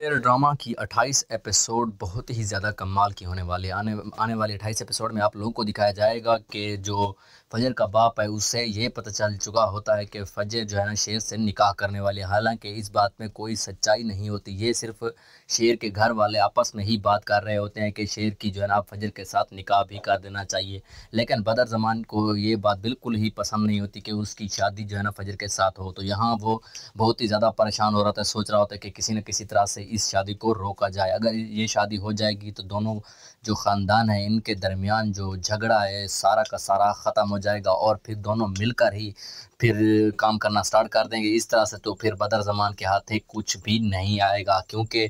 شیر ڈرامہ کی 28 ایپیسوڈ بہت ہی زیادہ کمال کی ہونے والی آنے والی 28 ایپیسوڈ میں آپ لوگوں کو دکھایا جائے گا کہ جو فجر کا باپ ہے اس سے یہ پتہ چل چکا ہوتا ہے کہ فجر جو ہے نا شیر سے نکاح کرنے والی، حالانکہ اس بات میں کوئی سچائی نہیں ہوتی، یہ صرف شیر کے گھر والے آپس میں ہی بات کر رہے ہوتے ہیں کہ شیر کی جو ہے نا فجر کے ساتھ نکاح بھی کر دینا چاہیے، لیکن بدر زمان کو یہ بات بالکل ہی پسند نہیں ہوتی کہ اس کی شادی جو ہے نا فجر کے ساتھ ہو، تو یہاں وہ بہت ہی زیادہ پریشان ہو رہا تھا، سوچ رہا ہوتا ہے کہ کسی نہ کسی طرح سے اس شادی کو روکا جائے۔ اگر یہ شادی ہو جائے گی تو دونوں جو خاندان ہیں ان کے درمیان جو جھگڑا ہے سارا کا سارا ختم ہو جائے گا، اور پھر دونوں مل کر ہی پھر کام کرنا سٹارٹ کر دیں گے۔ اس طرح سے تو پھر بدر زمان کے ہاتھ کچھ بھی نہیں آئے گا، کیونکہ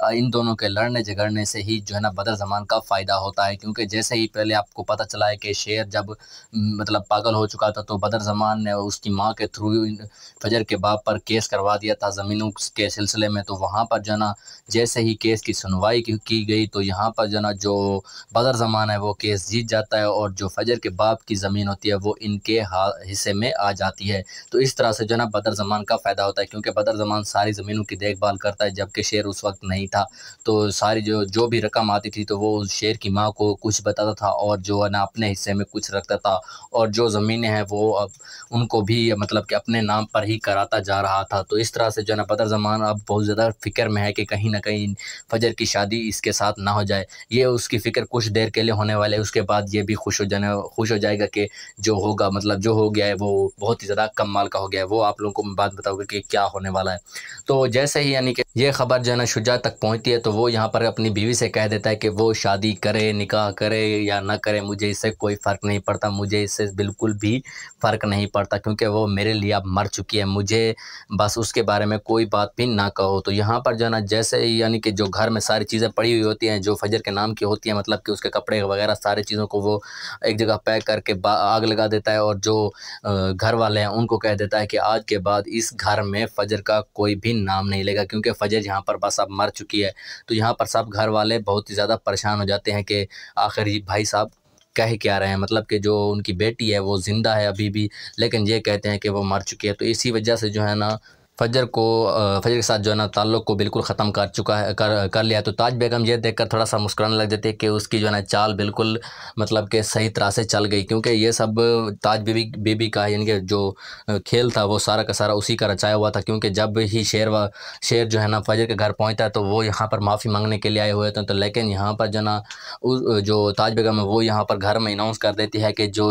ان دونوں کے لڑنے جھگڑنے سے ہی جو ہے نا بدر زمان کا فائدہ ہوتا ہے، کیونکہ جیسے ہی پہلے آپ کو پتہ چلا ہے کہ شیر جب مطلب پاگل ہو چکا تھا تو بدر زمان نے اس کی ماں کے تھرو فجر کے باپ پر کیس کروا دیا تھا زمینوں کے سلسلے میں، تو وہاں پر جو ہے نا جیسے ہی کیس کی سنوائی کی گئی تو یہاں پر جو ہے نا جو بدر زمان ہے وہ کیس جیت جاتا ہے، اور جو فجر کے باپ کی زمین ہوتی ہے وہ ان کے حصے میں آ جاتی ہے۔ تو اس طرح سے جو ہے نا بدر زمان کا فائدہ ہوتا ہے، کیونکہ بدر زمان ساری زمینوں کی دیکھ بھال کرتا ہے، جبکہ شیر اس وقت نہیں تھا، تو ساری جو بھی رقم آتی تھی تو وہ شیر کی ماں کو کچھ بتاتا تھا، اور جو ہے نا اپنے حصے میں کچھ رکھتا تھا، اور جو زمینیں ہیں وہ اب ان کو بھی مطلب کہ اپنے نام پر ہی کراتا جا رہا تھا۔ تو اس طرح سے جو ہے نا بدر زمان اب بہت زیادہ فکر میں ہے کہ کہیں نہ کہیں فجر کی شادی اس کے ساتھ نہ ہو جائے۔ یہ اس کی فکر کچھ دیر کے لیے ہونے والے ہے، اس کے بعد یہ بھی خوش ہو جائے گا کہ جو ہوگا مطلب جو ہو گیا ہے وہ بہت ہی زیادہ کمال کا ہو گیا ہے، وہ آپ لوگوں کو میں بات بتاؤں گا کہ کیا ہونے والا ہے۔ تو جیسے ہی یعنی کہ یہ خبر جو ہے نا شجاع تک پہنچتی ہے تو وہ یہاں پر اپنی بیوی سے کہہ دیتا ہے کہ وہ شادی کرے، نکاح کرے یا نہ کرے، مجھے اس سے کوئی فرق نہیں پڑتا، مجھے اس سے بالکل بھی فرق نہیں پڑتا، کیونکہ وہ میرے لیے اب مر چکی ہے، مجھے بس اس کے بارے میں کوئی بات بھی نہ کہو۔ تو یہاں پر جو ہے نا جیسے ہی یعنی کہ جو گھر میں ساری چیزیں پڑی ہوئی ہوتی ہیں جو فجر کے نام کی ہوتی ہیں، مطلب کہ اس کے کپڑے وغیرہ ساری چیزوں کو وہ ایک جگہ پیک کر کے آگ لگا دیتا ہے، اور جو گھر والے ہیں ان کو کہہ دیتا ہے کہ آج کے بعد اس گھر میں فجر کا کوئی بھی نام نہیں لے گا، کیونکہ فجر یہاں پر بس اب مر چکی ہے۔ تو یہاں پر سب گھر والے بہت ہی زیادہ پریشان ہو جاتے ہیں کہ آخر یہ بھائی صاحب کہہ کیا رہے ہیں، مطلب کہ جو ان کی بیٹی ہے وہ زندہ ہے ابھی بھی، لیکن یہ کہتے ہیں کہ وہ مر چکی ہے۔ تو اسی وجہ سے جو ہے نا فجر کے ساتھ جو ہے نا تعلق کو بالکل ختم کر چکا ہے کر لیا۔ تو تاج بیگم یہ دیکھ کر تھوڑا سا مسکرانے لگ جاتی ہے کہ اس کی جو ہے نا چال بالکل مطلب کہ صحیح طرح سے چل گئی، کیونکہ یہ سب تاج بی بی کا یعنی کہ جو کھیل تھا وہ سارا کا سارا اسی کا رچایا ہوا تھا، کیونکہ جب ہی شیر جو ہے نا فجر کے گھر پہنچتا ہے تو وہ یہاں پر معافی مانگنے کے لیے آئے ہوئے تھے، تو لیکن یہاں پر جو ہے نا جو تاج بیگم ہے وہ یہاں پر گھر میں اناؤنس کر دیتی ہے کہ جو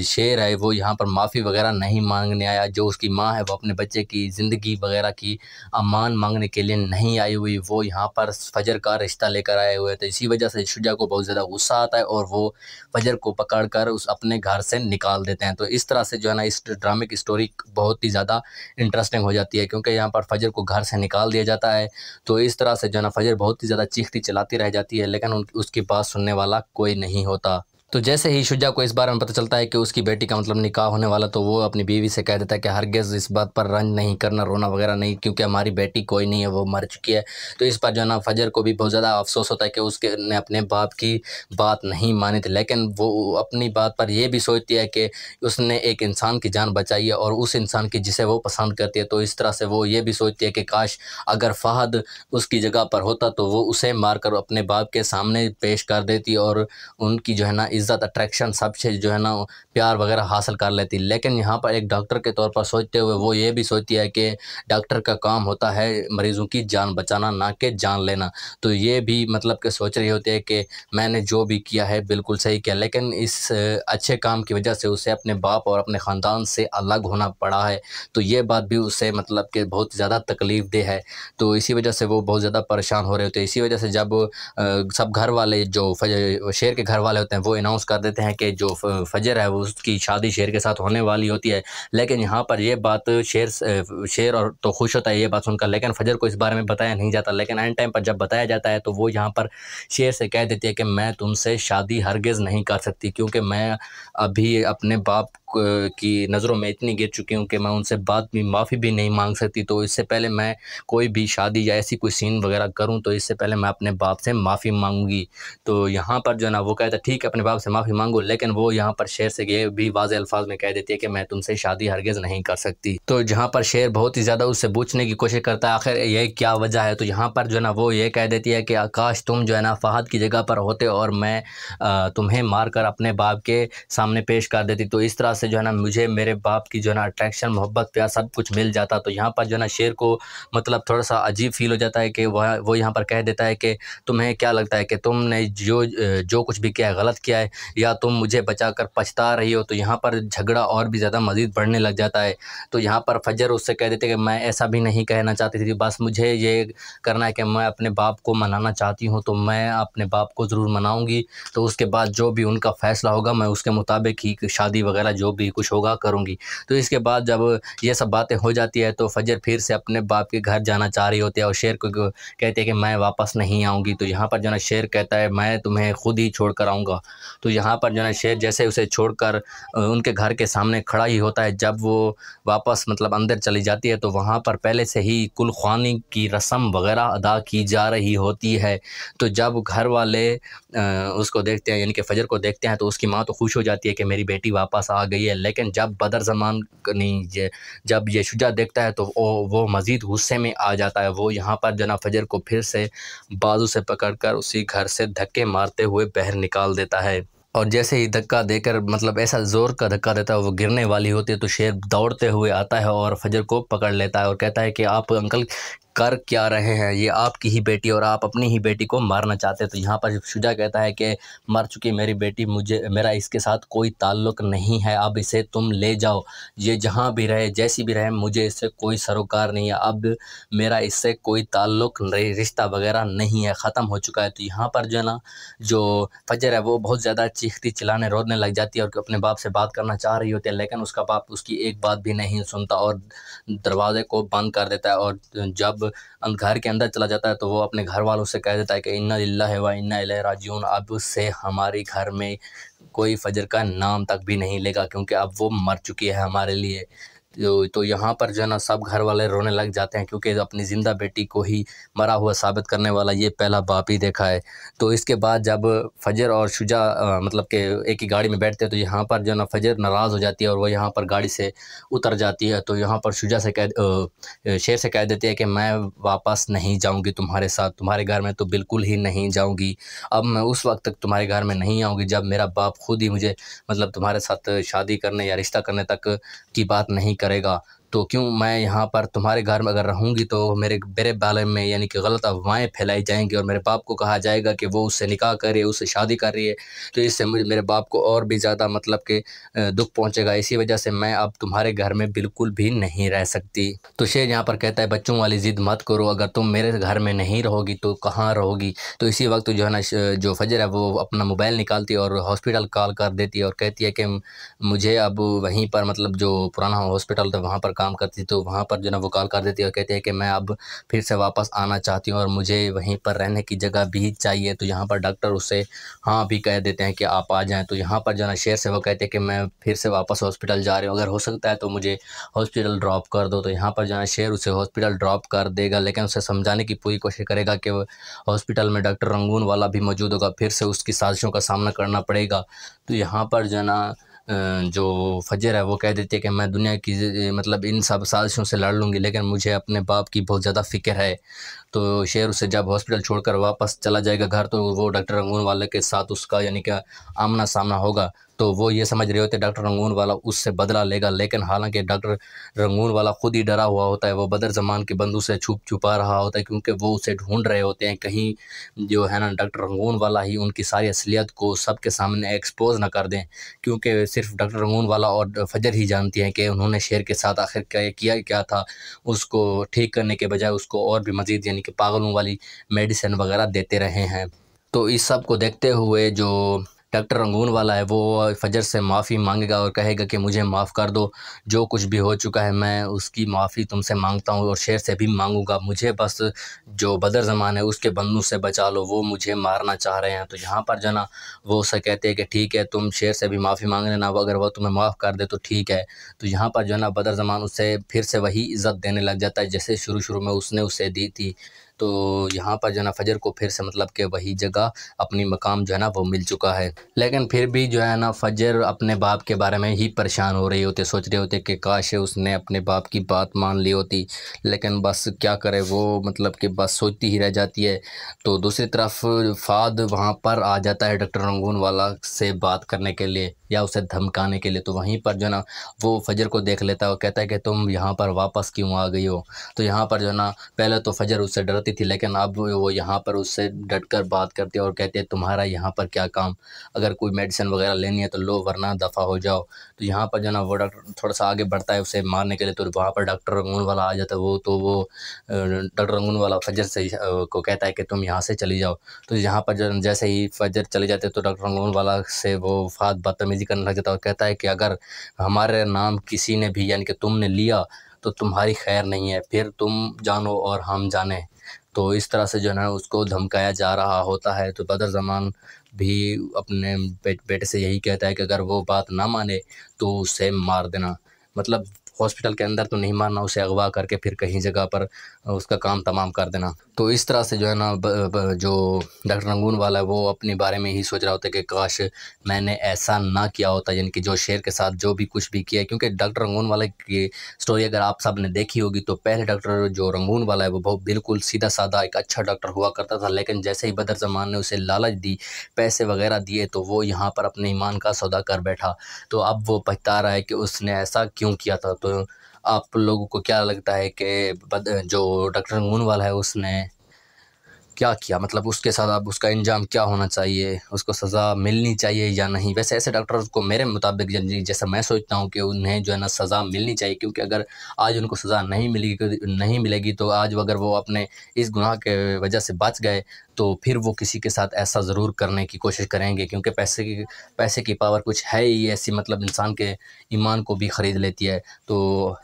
شیر ہے وہ یہاں پر معافی وغیرہ نہیں مانگنے آیا، جو اس کی ماں ہے وہ اپنے بچے کی زندگی وغیرہ کی امان مانگنے کے لیے نہیں آئی ہوئی، وہ یہاں پر فجر کا رشتہ لے کر آئے ہوئے تھے۔ اسی وجہ سے شجاع کو بہت زیادہ غصہ آتا ہے اور وہ فجر کو پکڑ کر اپنے گھر سے نکال دیتے ہیں۔ تو اس طرح سے جو ہے نا اس ڈرامے کی سٹوری بہت ہی زیادہ انٹرسٹنگ ہو جاتی ہے، کیونکہ یہاں پر فجر کو گھر سے نکال دیا جاتا ہے، تو اس طرح سے جو ہے نا فجر بہت ہی زیادہ چیختی چلاتی رہ جاتی ہے، لیکن اس کی بات سننے والا کوئی نہیں ہوتا۔ تو جیسے ہی شجاع کو اس بارے میں پتہ چلتا ہے کہ اس کی بیٹی کا مطلب نکاح ہونے والا، تو وہ اپنی بیوی سے کہہ دیتا ہے کہ ہرگز اس بات پر رنج نہیں کرنا، رونا وغیرہ نہیں، کیونکہ ہماری بیٹی کوئی نہیں ہے، وہ مر چکی ہے۔ تو اس پر جو ہے نا فجر کو بھی بہت زیادہ افسوس ہوتا ہے کہ اس نے اپنے باپ کی بات نہیں مانی تھی، لیکن وہ اپنی بات پر یہ بھی سوچتی ہے کہ اس نے ایک انسان کی جان بچائی ہے، اور اس انسان کی جسے وہ پسند کرتی ہے، تو اس طرح سے وہ یہ بھی سوچتی ہے کہ کاش اگر فہد اس کی جگہ پر ہوتا تو وہ اسے مار کر اپنے باپ کے سامنے پیش کر دیتی، اور ان کی جو ہے نا عزت اٹریکشن سب سے جو ہے نا پیار وغیرہ حاصل کر لیتی۔ لیکن یہاں پر ایک ڈاکٹر کے طور پر سوچتے ہوئے وہ یہ بھی سوچتی ہے کہ ڈاکٹر کا کام ہوتا ہے مریضوں کی جان بچانا، نہ کہ جان لینا، تو یہ بھی مطلب کہ سوچ رہی ہوتی ہے کہ میں نے جو بھی کیا ہے بالکل صحیح کیا، لیکن اس اچھے کام کی وجہ سے اسے اپنے باپ اور اپنے خاندان سے الگ ہونا پڑا ہے، تو یہ بات بھی اسے مطلب کہ بہت زیادہ تکلیف دہ ہے، تو اسی وجہ سے وہ بہت زیادہ پریشان ہو رہے ہوتے ہیں۔ اسی وجہ سے جب سب گھر والے جو شیر کے گھر والے ہوتے ہیں وہ اناؤنس کر دیتے ہیں کہ جو فجر ہے وہ اس کی شادی شیر کے ساتھ ہونے والی ہوتی ہے، لیکن یہاں پر یہ بات شیر اور تو خوش ہوتا ہے یہ بات سن کر، لیکن فجر کو اس بارے میں بتایا نہیں جاتا، لیکن اینڈ ٹائم پر جب بتایا جاتا ہے تو وہ یہاں پر شیر سے کہہ دیتی ہے کہ میں تم سے شادی ہرگز نہیں کر سکتی، کیونکہ میں ابھی اپنے باپ کی نظروں میں اتنی گر چکی ہوں کہ میں ان سے معافی بھی نہیں مانگ سکتی۔ تو اس سے پہلے میں کوئی بھی شادی یا ایسی کوئی سین وغیرہ کروں تو اس سے پہلے میں اپنے باپ سے معافی مانگوں گی۔ تو یہاں پر جو ہے نا وہ کہتا ہے ٹھیک ہے اپنے باپ سے معافی مانگو، لیکن وہ یہاں پر شیر سے یہ بھی واضح الفاظ میں کہہ دیتی ہے کہ میں تم سے شادی ہرگز نہیں کر سکتی۔ تو جہاں پر شیر بہت ہی زیادہ اس سے پوچھنے کی کوشش کرتا ہے آخر یہ کیا وجہ ہے، تو یہاں پر جو ہے نا وہ یہ کہہ دیتی ہے کہ کاش تم جو ہے نا فہد کی جگہ پر ہوتے اور میں تمہیں مار کر اپنے باپ کے سامنے پیش کر دیتی، تو اس طرح سے جو ہے نا مجھے میرے باپ کی جو ہے نا اٹریکشن، محبت، پیار سب کچھ مل جاتا۔ تو یہاں پر جو ہے نا شیر کو مطلب تھوڑا سا عجیب فیل ہو جاتا ہے کہ وہ یہاں پر کہہ دیتا ہے کہ تمہیں کیا لگتا ہے کہ تم نے جو کچھ بھی کیا ہے غلط کیا ہے، یا تم مجھے بچا کر پچھتا رہی ہو۔ تو یہاں پر جھگڑا اور بھی زیادہ مزید بڑھنے لگ جاتا ہے۔ تو یہاں پر فجر اس سے کہہ دیتے کہ میں ایسا بھی نہیں کہنا چاہتی تھی، بس مجھے یہ کرنا ہے کہ میں اپنے باپ کو منانا چاہتی ہوں، تو میں اپنے باپ کو ضرور مناؤں گی، تو اس کے بعد جو بھی ان کا فیصلہ ہوگا میں اس کے مطابق ہی شادی وغیرہ جو بھی کچھ ہوگا کروں گی۔ تو اس کے بعد جب یہ سب باتیں ہو جاتی ہے تو فجر پھر سے اپنے باپ کے گھر جانا چاہ رہی ہوتی ہے اور شیر کو کہتے ہیں کہ میں واپس نہیں آؤں گی۔ تو یہاں پر جو ہے نا شیر کہتا ہے میں تمہیں خود ہی چھوڑ کر آؤں گا۔ تو یہاں پر جو ہے نا شیر جیسے اسے چھوڑ کر ان کے گھر کے سامنے کھڑا ہی ہوتا ہے، جب وہ واپس مطلب اندر چلی جاتی ہے تو وہاں پر پہلے سے ہی کل خوانی کی رسم وغیرہ ادا کی جا رہی ہوتی ہے۔ تو جب گھر والے اس کو دیکھتے ہیں یعنی کہ فجر کو دیکھتے ہیں تو اس کی ماں تو خوش ہو جاتی ہے کہ میری بیٹی واپس آ گئی ہے، لیکن جب بدر زمان جب یہ شجاع دیکھتا ہے تو وہ مزید غصے میں آ جاتا ہے۔ وہ یہاں پر جو ہے نا فجر کو پھر سے بازو سے پکڑ کر اسی گھر سے دھکے مارتے ہوئے باہر نکال دیتا ہے، اور جیسے ہی دھکا دے کر مطلب ایسا زور کا دھکا دیتا ہے وہ گرنے والی ہوتی ہے تو شیر دوڑتے ہوئے آتا ہے اور فجر کو پکڑ لیتا ہے اور کہتا ہے کہ آپ انکل کر کیا رہے ہیں، یہ آپ کی ہی بیٹی اور آپ اپنی ہی بیٹی کو مارنا چاہتے ہیں۔ تو یہاں پر شجاع کہتا ہے کہ مر چکی میری بیٹی، میرا اس کے ساتھ کوئی تعلق نہیں ہے، اب اسے تم لے جاؤ، یہ جہاں بھی رہے جیسی بھی رہے مجھے اس سے کوئی سروکار نہیں ہے، اب میرا اس سے کوئی تعلق رشتہ وغیرہ نہیں ہے، ختم ہو چکا ہے۔ تو یہاں پر جو ہے نا جو فجر ہے وہ بہت زیادہ چیختی چلانے رونے لگ جاتی ہے اور اپنے باپ سے بات کرنا چاہ رہی ہوتی ہے، لیکن اس کا باپ اس کی ایک بات بھی نہیں سنتا اور دروازے کو بند کر دیتا ہے، اور جب گھر کے اندر چلا جاتا ہے تو وہ اپنے گھر والوں سے کہہ دیتا ہے کہ انا للہ و انا الیہ راجعون، اب سے ہماری گھر میں کوئی فجر کا نام تک بھی نہیں لے گا کیونکہ اب وہ مر چکی ہے ہمارے لیے۔ تو یہاں پر جو ہے نا سب گھر والے رونے لگ جاتے ہیں کیونکہ اپنی زندہ بیٹی کو ہی مرا ہوا ثابت کرنے والا یہ پہلا باپ ہی دیکھا ہے۔ تو اس کے بعد جب فجر اور شجاع مطلب کہ ایک ہی گاڑی میں بیٹھتے ہیں تو یہاں پر جو ہے نا فجر ناراض ہو جاتی ہے اور وہ یہاں پر گاڑی سے اتر جاتی ہے۔ تو یہاں پر شجاع سے شیر سے کہہ دیتی ہے کہ میں واپس نہیں جاؤں گی تمہارے ساتھ، تمہارے گھر میں تو بالکل ہی نہیں جاؤں گی، اب میں اس وقت تک تمہارے گھر میں نہیں آؤں گی جب میرا باپ خود ہی مجھے مطلب تمہارے ساتھ شادی کرنے یا رشتہ کرنے تک کی بات نہیں کرے گا، تو کیوں میں یہاں پر تمہارے گھر میں اگر رہوں گی تو میرے بارے میں یعنی کہ غلط افواہیں پھیلائی جائیں گی اور میرے باپ کو کہا جائے گا کہ وہ اس سے نکاح کر رہی ہے، اس سے شادی کر رہی ہے، تو اس سے میرے باپ کو اور بھی زیادہ مطلب کہ دکھ پہنچے گا، اسی وجہ سے میں اب تمہارے گھر میں بالکل بھی نہیں رہ سکتی۔ تو شیر یہاں پر کہتا ہے بچوں والی ضد مت کرو، اگر تم میرے گھر میں نہیں رہو گی تو کہاں رہو گی۔ تو اسی وقت جو ہے نا جو فجر ہے وہ اپنا موبائل نکالتی ہے اور ہاسپٹل کال کر دیتی ہے اور کہتی ہے کہ مجھے اب وہیں پر مطلب جو پرانا ہاسپٹل تھا وہاں پر کام کرتی تو وہاں پر جو ہے نا وہ کال کر دیتی ہے اور کہتی ہے کہ میں اب پھر سے واپس آنا چاہتی ہوں اور مجھے وہیں پر رہنے کی جگہ بھی چاہیے۔ تو یہاں پر ڈاکٹر اس سے ہاں بھی کہہ دیتے ہیں کہ آپ آ جائیں۔ تو یہاں پر جو ہے نا شیر سے وہ کہتے ہیں کہ میں پھر سے واپس ہاسپٹل جا رہی ہوں، اگر ہو سکتا ہے تو مجھے ہاسپٹل ڈراپ کر دو۔ تو یہاں پر جو ہے نا شیر اسے ہاسپٹل ڈراپ کر دے گا، لیکن اسے سمجھانے کی پوری کوشش کرے گا کہ ہاسپٹل میں ڈاکٹر رنگون والا بھی موجود ہوگا، پھر سے اس کی سازشوں کا سامنا کرنا پڑے گا۔ تو یہاں پر جو ہے نا جو فجر ہے وہ کہہ دیتی ہے کہ میں دنیا کی مطلب ان سب سازشوں سے لڑ لوں گی، لیکن مجھے اپنے باپ کی بہت زیادہ فکر ہے۔ تو شیر اسے جب ہاسپٹل چھوڑ کر واپس چلا جائے گا گھر تو وہ ڈاکٹر رنگون والے کے ساتھ اس کا یعنی کہ آمنا سامنا ہوگا، تو وہ یہ سمجھ رہے ہوتے ڈاکٹر رنگون والا اس سے بدلہ لے گا، لیکن حالانکہ ڈاکٹر رنگون والا خود ہی ڈرا ہوا ہوتا ہے، وہ بدر زمان کے بندوں سے چھپا رہا ہوتا ہے کیونکہ وہ اسے ڈھونڈ رہے ہوتے ہیں کہیں جو ہے نا ڈاکٹر رنگون والا ہی ان کی ساری اصلیت کو سب کے سامنے ایکسپوز نہ کر دیں، کیونکہ صرف ڈاکٹر رنگون والا اور فجر ہی جانتی ہیں کہ انہوں نے شیر کے ساتھ آخر کیا تھا، اس کو ٹھیک کرنے کے بجائے اس کو اور بھی مزید یعنی کہ پاگلوں والی میڈیسن وغیرہ دیتے رہے ہیں۔ تو اس سب کو دیکھتے ہوئے جو ڈاکٹر رنگون والا ہے وہ فجر سے معافی مانگے گا اور کہے گا کہ مجھے معاف کر دو، جو کچھ بھی ہو چکا ہے میں اس کی معافی تم سے مانگتا ہوں اور شیر سے بھی مانگوں گا، مجھے بس جو بدر زمان ہے اس کے بندوں سے بچا لو، وہ مجھے مارنا چاہ رہے ہیں۔ تو یہاں پر جو ہے نا وہ اسے کہتے ہیں کہ ٹھیک ہے تم شیر سے بھی معافی مانگ لینا، اگر وہ تمہیں معاف کر دے تو ٹھیک ہے۔ تو یہاں پر جو ہے نا بدر زمان اس سے پھر سے وہی عزت دینے لگ جاتا ہے جیسے شروع میں اس نے اسے دی تھی۔ تو یہاں پر جو ہے نا فجر کو پھر سے مطلب کہ وہی جگہ اپنی مقام جو ہے نا وہ مل چکا ہے، لیکن پھر بھی جو ہے نا فجر اپنے باپ کے بارے میں ہی پریشان ہو رہی ہوتے، سوچ رہے ہوتے کہ کاش اس نے اپنے باپ کی بات مان لی ہوتی، لیکن بس کیا کرے وہ مطلب کہ بس سوچتی ہی رہ جاتی ہے۔ تو دوسری طرف فہد وہاں پر آ جاتا ہے ڈاکٹر رنگون والا سے بات کرنے کے لیے یا اسے دھمکانے کے لیے، تو وہیں پر جو ہے نا وہ فجر کو دیکھ لیتا ہے اور کہتا ہے کہ تم یہاں پر واپس کیوں آ گئی ہو۔ تو یہاں پر جو ہے نا پہلے تو فجر اس سے ڈرتی تھی، لیکن اب وہ یہاں پر اس سے ڈٹ کر بات کرتی ہے اور کہتے ہیں تمہارا یہاں پر کیا کام، اگر کوئی میڈیسن وغیرہ لینی ہے تو لو ورنہ دفع ہو جاؤ۔ تو یہاں پر جو ہے نا وہ ڈاکٹر تھوڑا سا آگے بڑھتا ہے اسے مارنے کے لیے، تو وہاں پر ڈاکٹر رنگون والا آ جاتا ہے، وہ ڈاکٹر رنگون والا فجر سے کو کہتا ہے کہ تم یہاں سے چلی جاؤ۔ تو یہاں پر جو جیسے ہی فجر چلے جاتے تو ڈاکٹر رنگون والا سے وہ فہد بدتمیزی کرنے لگ جاتا ہے اور کہتا ہے کہ اگر ہمارے نام کسی نے بھی یعنی کہ تم نے لیا تو تمہاری خیر نہیں ہے، پھر تم جانو اور ہم جانیں۔ تو اس طرح سے جو ہے نا اس کو دھمکایا جا رہا ہوتا ہے۔ تو بدر زمان بھی اپنے بیٹے سے یہی کہتا ہے کہ اگر وہ بات نہ مانے تو اسے مار دینا، مطلب ہاسپٹل کے اندر تو نہیں مارنا، اسے اغوا کر کے پھر کہیں جگہ پر اس کا کام تمام کر دینا۔ تو اس طرح سے جو ہے نا جو ڈاکٹر رنگون والا ہے وہ اپنے بارے میں ہی سوچ رہا ہوتا ہے کہ کاش میں نے ایسا نہ کیا ہوتا، یعنی کہ جو شیر کے ساتھ جو بھی کچھ بھی کیا ہے، کیونکہ ڈاکٹر رنگون والے کی سٹوری اگر آپ سب نے دیکھی ہوگی تو پہلے ڈاکٹر جو رنگون والا ہے وہ بہت بالکل سیدھا سادہ ایک اچھا ڈاکٹر ہوا کرتا تھا، لیکن جیسے ہی بدر زمان نے اسے لالچ دی، پیسے وغیرہ دیے، تو وہ یہاں پر اپنے ایمان کا سودا کر بیٹھا۔ تو اب وہ پچھتا رہا ہے کہ اس نے ایسا کیوں کیا تھا۔ تو آپ لوگوں کو کیا لگتا ہے کہ جو ڈاکٹر رنگون والا ہے اس نے کیا کیا، مطلب اس کے ساتھ اب اس کا انجام کیا ہونا چاہیے، اس کو سزا ملنی چاہیے یا نہیں؟ ویسے ایسے ڈاکٹرز کو میرے مطابق جیسا میں سوچتا ہوں کہ انہیں جو ہے نا سزا ملنی چاہیے، کیونکہ اگر آج ان کو سزا نہیں ملے گی تو آج اگر وہ اپنے اس گناہ کے وجہ سے بچ گئے تو پھر وہ کسی کے ساتھ ایسا ضرور کرنے کی کوشش کریں گے، کیونکہ پیسے کی پاور کچھ ہے ہی ایسی، مطلب انسان کے ایمان کو بھی خرید لیتی ہے۔ تو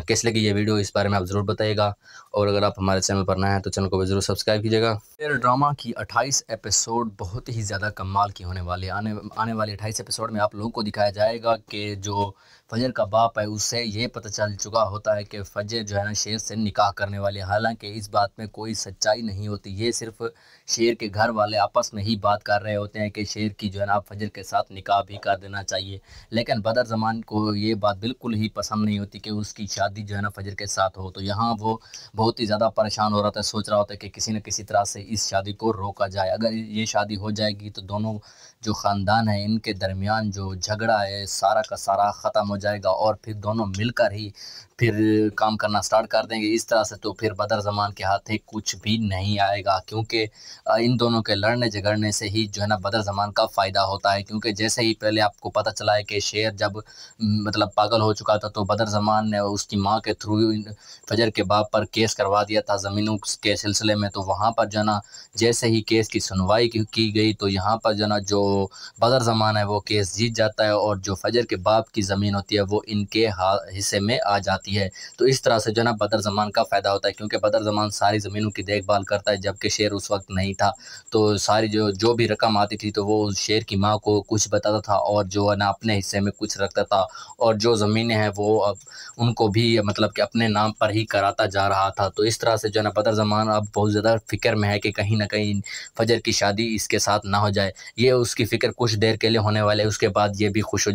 کیسے لگی یہ ویڈیو اس بارے میں آپ ضرور بتائیے گا، اور اگر آپ ہمارے چینل پر نئے ہیں تو چینل کو بھی ضرور سبسکرائب کیجیے گا۔ پھر ڈرامہ کی 28 ایپیسوڈ بہت ہی زیادہ کمال کی ہونے والی ہے۔ آنے والی 28 ایپیسوڈ میں آپ لوگوں کو دکھایا جائے گا کہ جو فجر کا باپ ہے اسے یہ پتہ چل چکا ہوتا ہے کہ فجر جو ہے نا شیر سے نکاح کرنے والی ہے، حالانکہ اس بات میں کوئی سچائی نہیں ہوتی، یہ صرف شیر کے گھر والے آپس میں ہی بات کر رہے ہوتے ہیں کہ شیر کی جو ہے نا فجر کے ساتھ نکاح بھی کر دینا چاہیے، لیکن بدر زمان کو یہ بات بالکل ہی پسند نہیں ہوتی کہ اس کی شادی جو ہے نا فجر کے ساتھ ہو۔ تو یہاں وہ بہت ہی زیادہ پریشان ہو رہا تھا، سوچ رہا ہوتا ہے کہ کسی نہ کسی طرح سے اس شادی کو روکا جائے، اگر یہ شادی ہو جائے گی تو دونوں جو خاندان ہیں ان کے درمیان جو جھگڑا ہے سارا کا سارا ختم ہو جائے گا، اور پھر دونوں مل کر ہی پھر کام کرنا سٹارٹ کر دیں گے اس طرح سے، تو پھر بدر زمان کے ہاتھ کچھ بھی نہیں آئے گا، کیونکہ ان دونوں کے لڑنے جھگڑنے سے ہی جو ہے نا بدر زمان کا فائدہ ہوتا ہے، کیونکہ جیسے ہی پہلے آپ کو پتہ چلا ہے کہ شیر جب مطلب پاگل ہو چکا تھا تو بدر زمان نے اس کی ماں کے تھرو فجر کے باپ پر کیس کروا دیا تھا زمینوں کے سلسلے میں، تو وہاں پر جو ہے نا جیسے ہی کیس کی سنوائی کی گئی تو یہاں پر جو ہے نا جو بدر زمان ہے وہ کیس جیت جاتا ہے، اور جو فجر کے باپ کی زمین ہوتی ہے وہ ان کے حصے میں آ جاتی ہے۔ تو اس طرح سے جو ہے نا بدر زمان کا فائدہ ہوتا ہے، کیونکہ بدر زمان ساری زمینوں کی دیکھ بھال کرتا ہے، جبکہ شیر اس وقت نہیں تھا، تو ساری جو بھی رقم آتی تھی تو وہ شیر کی ماں کو کچھ بتاتا تھا اور جو ہے نا اپنے حصے میں کچھ رکھتا تھا، اور جو زمینیں ہیں وہ اب ان کو بھی مطلب کہ اپنے نام پر ہی کراتا جا رہا تھا۔ تو اس طرح سے جو ہے نا بدر زمان اب بہت زیادہ فکر میں ہے کہ کہیں نہ کہیں فجر کی شادی اس کے ساتھ نہ ہو جائے، یہ اس کی فکر کچھ دیر کے لیے ہونے والے، اس کے بعد یہ بھی خوش ہو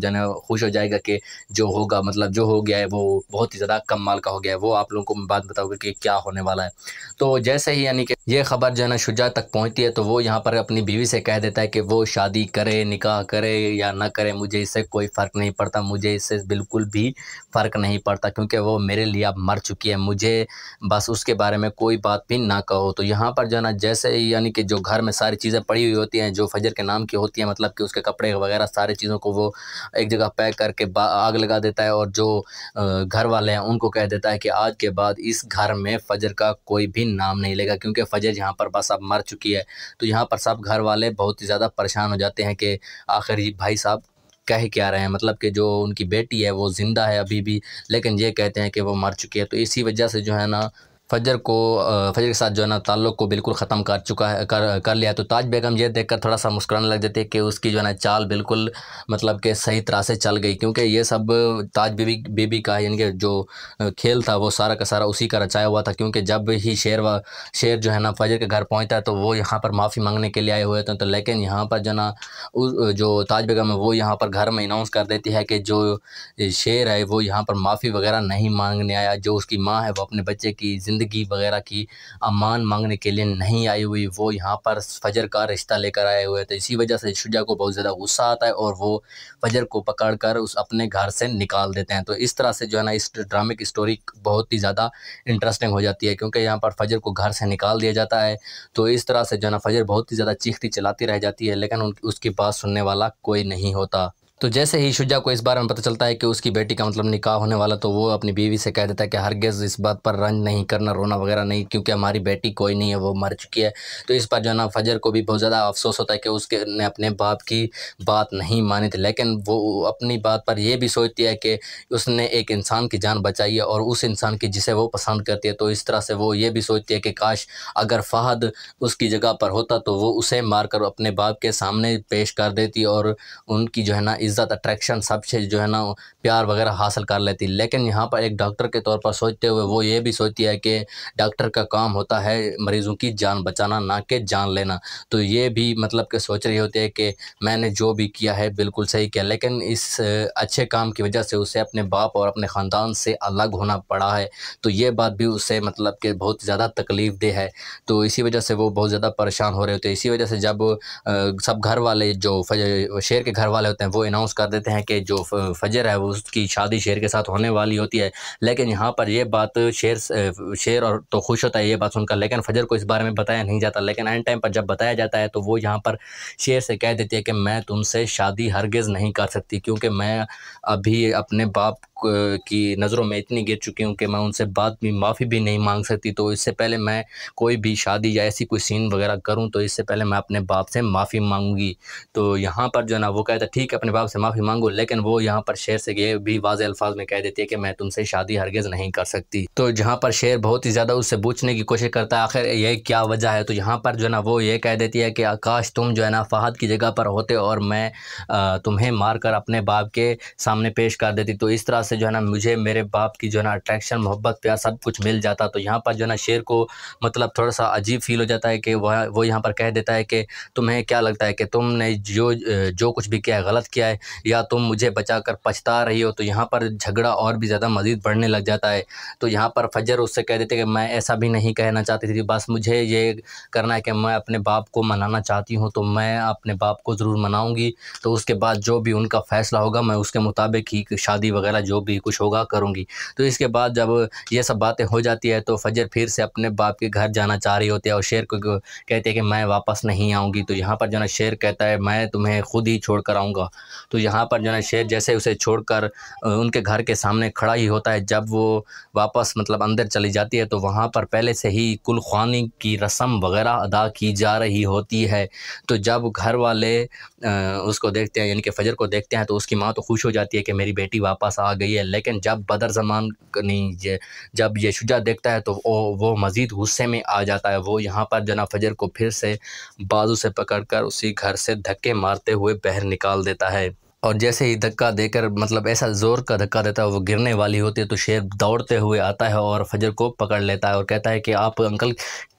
جائے گا کہ جو ہوگا مطلب جو ہو گیا ہے وہ بہت ہی زیادہ کمال کا ہو گیا ہے، وہ آپ لوگوں کو میں بات بتاؤں گا کہ کیا ہونے والا ہے۔ تو جیسے ہی یعنی کہ یہ خبر جو ہے نا شجاع تک پہنچتی ہے تو وہ یہاں پر اپنی بیوی سے کہہ دیتا ہے کہ وہ شادی کرے، نکاح کرے یا نہ کرے، مجھے اس سے کوئی فرق نہیں پڑتا، مجھے اس سے بالکل بھی فرق نہیں پڑتا، کیونکہ وہ میرے لیے اب مر چکی ہے، مجھے بس اس کے بارے میں کوئی بات بھی نہ کہو۔ تو یہاں پر جو ہے نا جیسے ہی یعنی کہ جو گھر میں ساری چیزیں پڑی ہوئی ہوتی ہیں جو فجر کے نام کی ہوتی ہیں، مطلب کہ اس کے کپڑے وغیرہ ساری چیزوں کو وہ ایک جگہ پیک کر کے آگ لگا دیتا ہے، اور جو گھر والے ہیں ان کو کہہ دیتا ہے کہ آج کے بعد اس گھر میں فجر کا کوئی بھی نام نہیں لے گا، کیونکہ فجر یہاں پر بس اب مر چکی ہے۔ تو یہاں پر سب گھر والے بہت ہی زیادہ پریشان ہو جاتے ہیں کہ آخر یہ بھائی صاحب کہہ کیا رہے ہیں، مطلب کہ جو ان کی بیٹی ہے وہ زندہ ہے ابھی بھی، لیکن یہ کہتے ہیں کہ وہ مر چکی ہے۔ تو اسی وجہ سے جو ہے نا فجر کے ساتھ جو ہے نا تعلق کو بالکل ختم کر چکا ہے، کر لیا ہے۔ تو تاج بیگم یہ دیکھ کر تھوڑا سا مسکرانے لگ جاتی ہے کہ اس کی جو ہے نا چال بالکل مطلب کہ صحیح طرح سے چل گئی، کیونکہ یہ سب تاج بی بی کا یعنی کہ جو کھیل تھا وہ سارا کا سارا اسی کا رچایا ہوا تھا، کیونکہ جب ہی شیر جو ہے نا فجر کے گھر پہنچتا ہے تو وہ یہاں پر معافی مانگنے کے لیے آئے ہوئے تھے، تو لیکن یہاں پر جو ہے نا جو تاج بیگم ہے وہ یہاں پر گھر میں اناؤنس کر دیتی ہے کہ جو شیر ہے وہ یہاں پر معافی وغیرہ نہیں مانگنے آیا، جو اس کی ماں ہے وہ اپنے بچے کی زندگی وغیرہ کی امان مانگنے کے لیے نہیں آئی ہوئی، وہ یہاں پر فجر کا رشتہ لے کر آئے ہوئے تھے۔ اسی وجہ سے شجاع کو بہت زیادہ غصہ آتا ہے اور وہ فجر کو پکڑ کر اپنے گھر سے نکال دیتے ہیں۔ تو اس طرح سے جو ہے نا اس ڈرامے کی سٹوری بہت ہی زیادہ انٹرسٹنگ ہو جاتی ہے، کیونکہ یہاں پر فجر کو گھر سے نکال دیا جاتا ہے۔ تو اس طرح سے جو ہے نا فجر بہت ہی زیادہ چیختی چلاتی رہ جاتی ہے، لیکن اس کی بات سننے والا کوئی نہیں ہوتا۔ تو جیسے ہی شجاع کو اس بارے میں پتہ چلتا ہے کہ اس کی بیٹی کا مطلب نکاح ہونے والا، تو وہ اپنی بیوی سے کہہ دیتا ہے کہ ہرگز اس بات پر رنج نہیں کرنا، رونا وغیرہ نہیں، کیونکہ ہماری بیٹی کوئی نہیں ہے، وہ مر چکی ہے۔ تو اس پر جو ہے نا فجر کو بھی بہت زیادہ افسوس ہوتا ہے کہ اس نے اپنے باپ کی بات نہیں مانی تھی، لیکن وہ اپنی بات پر یہ بھی سوچتی ہے کہ اس نے ایک انسان کی جان بچائی ہے اور اس انسان کی جسے وہ پسند کرتی ہے۔ تو اس طرح سے وہ یہ بھی سوچتی ہے کہ کاش اگر فہد اس کی جگہ پر ہوتا تو وہ اسے مار کر اپنے باپ کے سامنے پیش کر دیتی اور ان کی جو ہے نا عزت، اٹریکشن سب سے جو ہے نا پیار وغیرہ حاصل کر لیتی۔ لیکن یہاں پر ایک ڈاکٹر کے طور پر سوچتے ہوئے وہ یہ بھی سوچتی ہے کہ ڈاکٹر کا کام ہوتا ہے مریضوں کی جان بچانا، نہ کہ جان لینا۔ تو یہ بھی مطلب کہ سوچ رہی ہوتی ہے کہ میں نے جو بھی کیا ہے بالکل صحیح کیا، لیکن اس اچھے کام کی وجہ سے اسے اپنے باپ اور اپنے خاندان سے الگ ہونا پڑا ہے۔ تو یہ بات بھی اسے مطلب کہ بہت زیادہ تکلیف دہ ہے، تو اسی وجہ سے وہ بہت زیادہ پریشان ہو رہے ہوتے ہیں۔ اسی وجہ سے جب سب گھر والے جو شیر کے گھر والے ہوتے ہیں وہ اناؤنس کر دیتے ہیں کہ جو فجر ہے وہ اس کی شادی شیر کے ساتھ ہونے والی ہوتی ہے، لیکن یہاں پر یہ بات شیر اور تو خوش ہوتا ہے یہ بات سن کر، لیکن فجر کو اس بارے میں بتایا نہیں جاتا۔ لیکن اینڈ ٹائم پر جب بتایا جاتا ہے تو وہ یہاں پر شیر سے کہہ دیتی ہے کہ میں تم سے شادی ہرگز نہیں کر سکتی، کیونکہ میں ابھی اپنے باپ کی نظروں میں اتنی گر چکی ہوں کہ میں ان سے معافی بھی نہیں مانگ سکتی۔ تو اس سے پہلے میں کوئی بھی شادی یا ایسی کوئی سین وغیرہ کروں تو اس سے پہلے میں اپنے باپ سے معافی مانگوں گی۔ تو یہاں پر جو ہے نا وہ کہتا ہے ٹھیک ہے اپنے باپ سے معافی مانگو، لیکن وہ یہاں پر شیر سے یہ بھی واضح الفاظ میں کہہ دیتی ہے کہ میں تم سے شادی ہرگز نہیں کر سکتی۔ تو جہاں پر شیر بہت ہی زیادہ اس سے پوچھنے کی کوشش کرتا ہے آخر یہ کیا وجہ ہے، تو یہاں پر جو ہے نا وہ یہ کہہ دیتی ہے کہ کاش تم جو ہے نا فہد کی جگہ پر ہوتے اور میں تمہیں مار کر اپنے باپ کے سامنے پیش کر دیتی، تو اس طرح سے جو ہے نا مجھے میرے باپ کی جو ہے نا اٹریکشن، محبت، پیار سب کچھ مل جاتا۔ تو یہاں پر جو ہے نا شیر کو مطلب تھوڑا سا عجیب فیل ہو جاتا ہے کہ وہ یہاں پر کہہ دیتا ہے کہ تمہیں کیا لگتا ہے کہ تم نے جو کچھ بھی کیا ہے غلط کیا ہے یا تم مجھے بچا کر پچھتا رہی ہو۔ تو یہاں پر جھگڑا اور بھی زیادہ مزید بڑھنے لگ جاتا ہے۔ تو یہاں پر فجر اس سے کہہ دیتے کہ میں ایسا بھی نہیں کہنا چاہتی تھی، بس مجھے یہ کرنا ہے کہ میں اپنے باپ کو منانا چاہتی ہوں، تو میں اپنے باپ کو ضرور مناؤں گی، تو اس کے بعد جو بھی ان کا فیصلہ ہوگا میں اس کے مطابق ہی شادی وغیرہ جو بھی کچھ ہوگا کروں گی۔ تو اس کے بعد جب یہ سب باتیں ہو جاتی ہے تو فجر پھر سے اپنے باپ کے گھر جانا چاہ رہی ہوتی ہے اور شیر کو کہتے ہیں کہ میں واپس نہیں آؤں گی۔ تو یہاں پر جو ہے نا شیر کہتا ہے میں تمہیں خود ہی چھوڑ کر آؤں گا۔ تو یہاں پر جو ہے نا شیر جیسے اسے چھوڑ کر ان کے گھر کے سامنے کھڑا ہی ہوتا ہے، جب وہ واپس مطلب اندر چلی جاتی ہے تو وہاں پر پہلے سے ہی کل خوانی کی رسم وغیرہ ادا کی جا رہی ہوتی ہے۔ تو جب گھر والے اس کو دیکھتے ہیں یعنی کہ فجر کو دیکھتے ہیں تو اس کی ماں تو خوش ہو جاتی ہے کہ میری بیٹی واپس آ گئی ہے، لیکن جب بدر زمان جب یہ شجاع دیکھتا ہے تو وہ مزید غصے میں آ جاتا ہے۔ وہ یہاں پر جناب فجر کو پھر سے بازو سے پکڑ کر اسی گھر سے دھکے مارتے ہوئے باہر نکال دیتا ہے، اور جیسے ہی دھکا دے کر مطلب ایسا زور کا دھکا دیتا ہے وہ گرنے والی ہوتی ہے، تو شیر دوڑتے ہوئے آتا ہے اور فجر کو پکڑ لیتا ہے اور کہتا ہے کہ آپ انکل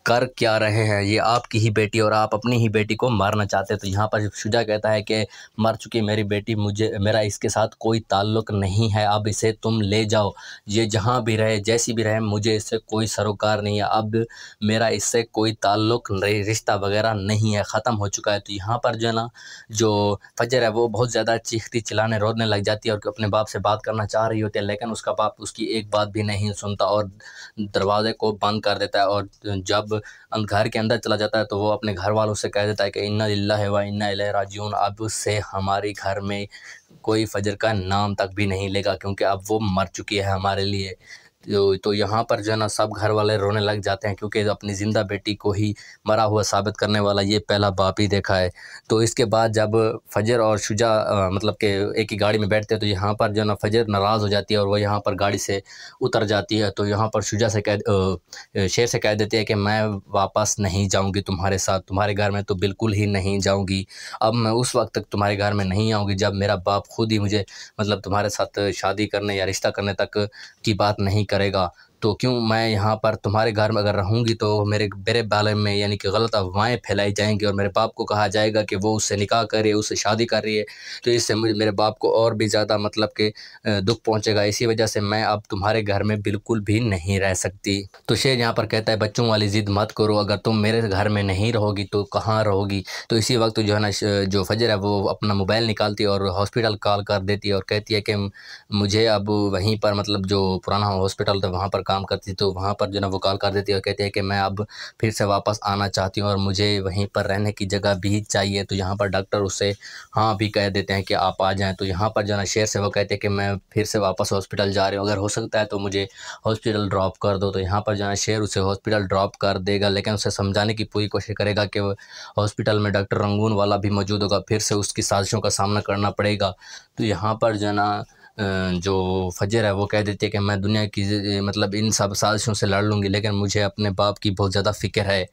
کر کیا رہے ہیں، یہ آپ کی ہی بیٹی اور آپ اپنی ہی بیٹی کو مارنا چاہتے ہیں۔ تو یہاں پر شجاع کہتا ہے کہ مر چکی میری بیٹی، میرا اس کے ساتھ کوئی تعلق نہیں ہے، اب اسے تم لے جاؤ، یہ جہاں بھی رہے جیسی بھی رہے مجھے اس سے کوئی سروکار نہیں ہے، اب میرا اس سے کوئی تعلق رشتہ وغیرہ نہیں ہے، ختم ہو چکا ہے۔ تو یہاں پر جو ہے نا جو فجر ہے وہ بہت زیادہ چیختی چلانے رونے لگ جاتی ہے اور اپنے باپ سے بات کرنا چاہ رہی ہوتی ہے، لیکن اس کا باپ اس کی ایک بات بھی نہیں سنتا اور دروازے کو بند کر دیتا ہے۔ اور جب گھر کے اندر چلا جاتا ہے تو وہ اپنے گھر والوں سے کہہ دیتا ہے کہ انا للہ و انا الیہ راجعون، اب سے ہمارے گھر میں کوئی فجر کا نام تک بھی نہیں لے گا، کیونکہ اب وہ مر چکی ہے ہمارے لیے۔ تو یہاں پر جو ہے نا سب گھر والے رونے لگ جاتے ہیں، کیونکہ اپنی زندہ بیٹی کو ہی مرا ہوا ثابت کرنے والا یہ پہلا باپ ہی دیکھا ہے۔ تو اس کے بعد جب فجر اور شجاع مطلب کہ ایک ہی گاڑی میں بیٹھتے ہیں تو یہاں پر جو ہے نا فجر ناراض ہو جاتی ہے اور وہ یہاں پر گاڑی سے اتر جاتی ہے۔ تو یہاں پر شجاع سے شیر سے کہہ دیتی ہے کہ میں واپس نہیں جاؤں گی تمہارے ساتھ، تمہارے گھر میں تو بالکل ہی نہیں جاؤں گی، اب میں اس وقت تک تمہارے گھر میں نہیں آؤں گی جب میرا باپ خود ہی مجھے مطلب تمہارے ساتھ شادی کرنے یا رشتہ کرنے تک کی بات نہیں کرے گا، تو کیوں میں یہاں پر تمہارے گھر میں اگر رہوں گی تو میرے بارے میں یعنی کہ غلط افواہیں پھیلائی جائیں گی اور میرے باپ کو کہا جائے گا کہ وہ اس سے نکاح کر رہی ہے، اس سے شادی کر رہی ہے، تو اس سے میرے باپ کو اور بھی زیادہ مطلب کہ دکھ پہنچے گا، اسی وجہ سے میں اب تمہارے گھر میں بالکل بھی نہیں رہ سکتی۔ تو شیر یہاں پر کہتا ہے بچوں والی ضد مت کرو، اگر تم میرے گھر میں نہیں رہو گی تو کہاں رہو گی؟ تو اسی وقت جو ہے نا جو فجر ہے وہ اپنا موبائل نکالتی ہے اور ہاسپٹل کال کر دیتی ہے اور کہتی ہے کہ مجھے اب وہیں پر مطلب جو پرانا ہاسپٹل تھا وہاں پر کام کرتی تو وہاں پر جو ہے نا وہ کال کر دیتی ہے اور کہتی ہے کہ میں اب پھر سے واپس آنا چاہتی ہوں اور مجھے وہیں پر رہنے کی جگہ بھی چاہیے۔ تو یہاں پر ڈاکٹر اس سے ہاں بھی کہہ دیتے ہیں کہ آپ آ جائیں۔ تو یہاں پر جو ہے نا شیر سے وہ کہتے ہیں کہ میں پھر سے واپس ہاسپٹل جا رہی ہوں، اگر ہو سکتا ہے تو مجھے ہاسپٹل ڈراپ کر دو۔ تو یہاں پر جو ہے شیر اسے ہاسپٹل ڈراپ کر دے گا، لیکن اسے سمجھانے کی پوری کوشش کرے گا کہ وہ ہاسپٹل میں ڈاکٹر رنگون والا بھی موجود ہوگا، پھر سے اس کی سازشوں کا سامنا کرنا پڑے گا۔ تو یہاں پر جو ہے نا جو فجر ہے وہ کہہ دیتی ہے کہ میں دنیا کی مطلب ان سب سازشوں سے لڑ لوں گی، لیکن مجھے اپنے باپ کی بہت زیادہ فکر ہے۔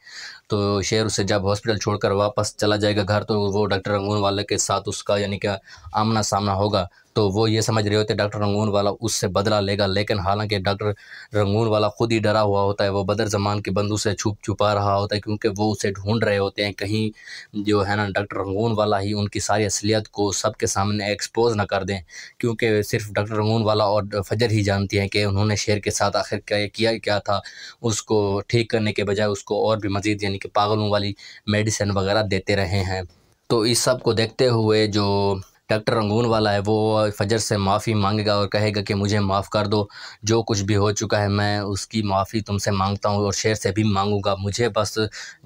تو شیر اسے جب ہاسپٹل چھوڑ کر واپس چلا جائے گا گھر تو وہ ڈاکٹر رنگون والے کے ساتھ اس کا یعنی کہ آمنا سامنا ہوگا، تو وہ یہ سمجھ رہے ہوتے ڈاکٹر رنگون والا اس سے بدلہ لے گا، لیکن حالانکہ ڈاکٹر رنگون والا خود ہی ڈرا ہوا ہوتا ہے، وہ بدر زمان کے بندوں سے چھپا رہا ہوتا ہے، کیونکہ وہ اسے ڈھونڈ رہے ہوتے ہیں کہیں جو ہے نا ڈاکٹر رنگون والا ہی ان کی ساری اصلیت کو سب کے سامنے ایکسپوز نہ کر دیں، کیونکہ صرف ڈاکٹر رنگون والا اور فجر ہی جانتی ہیں کہ انہوں نے شیر کے ساتھ آخر کیا تھا، اس کو ٹھیک کرنے کے بجائے اس کو اور بھی مزید یعنی کہ پاگلوں والی میڈیسن وغیرہ دیتے رہے ہیں۔ تو اس سب کو دیکھتے ہوئے جو ڈاکٹر رنگون والا ہے وہ فجر سے معافی مانگے گا اور کہے گا کہ مجھے معاف کر دو، جو کچھ بھی ہو چکا ہے میں اس کی معافی تم سے مانگتا ہوں اور شیر سے بھی مانگوں گا، مجھے بس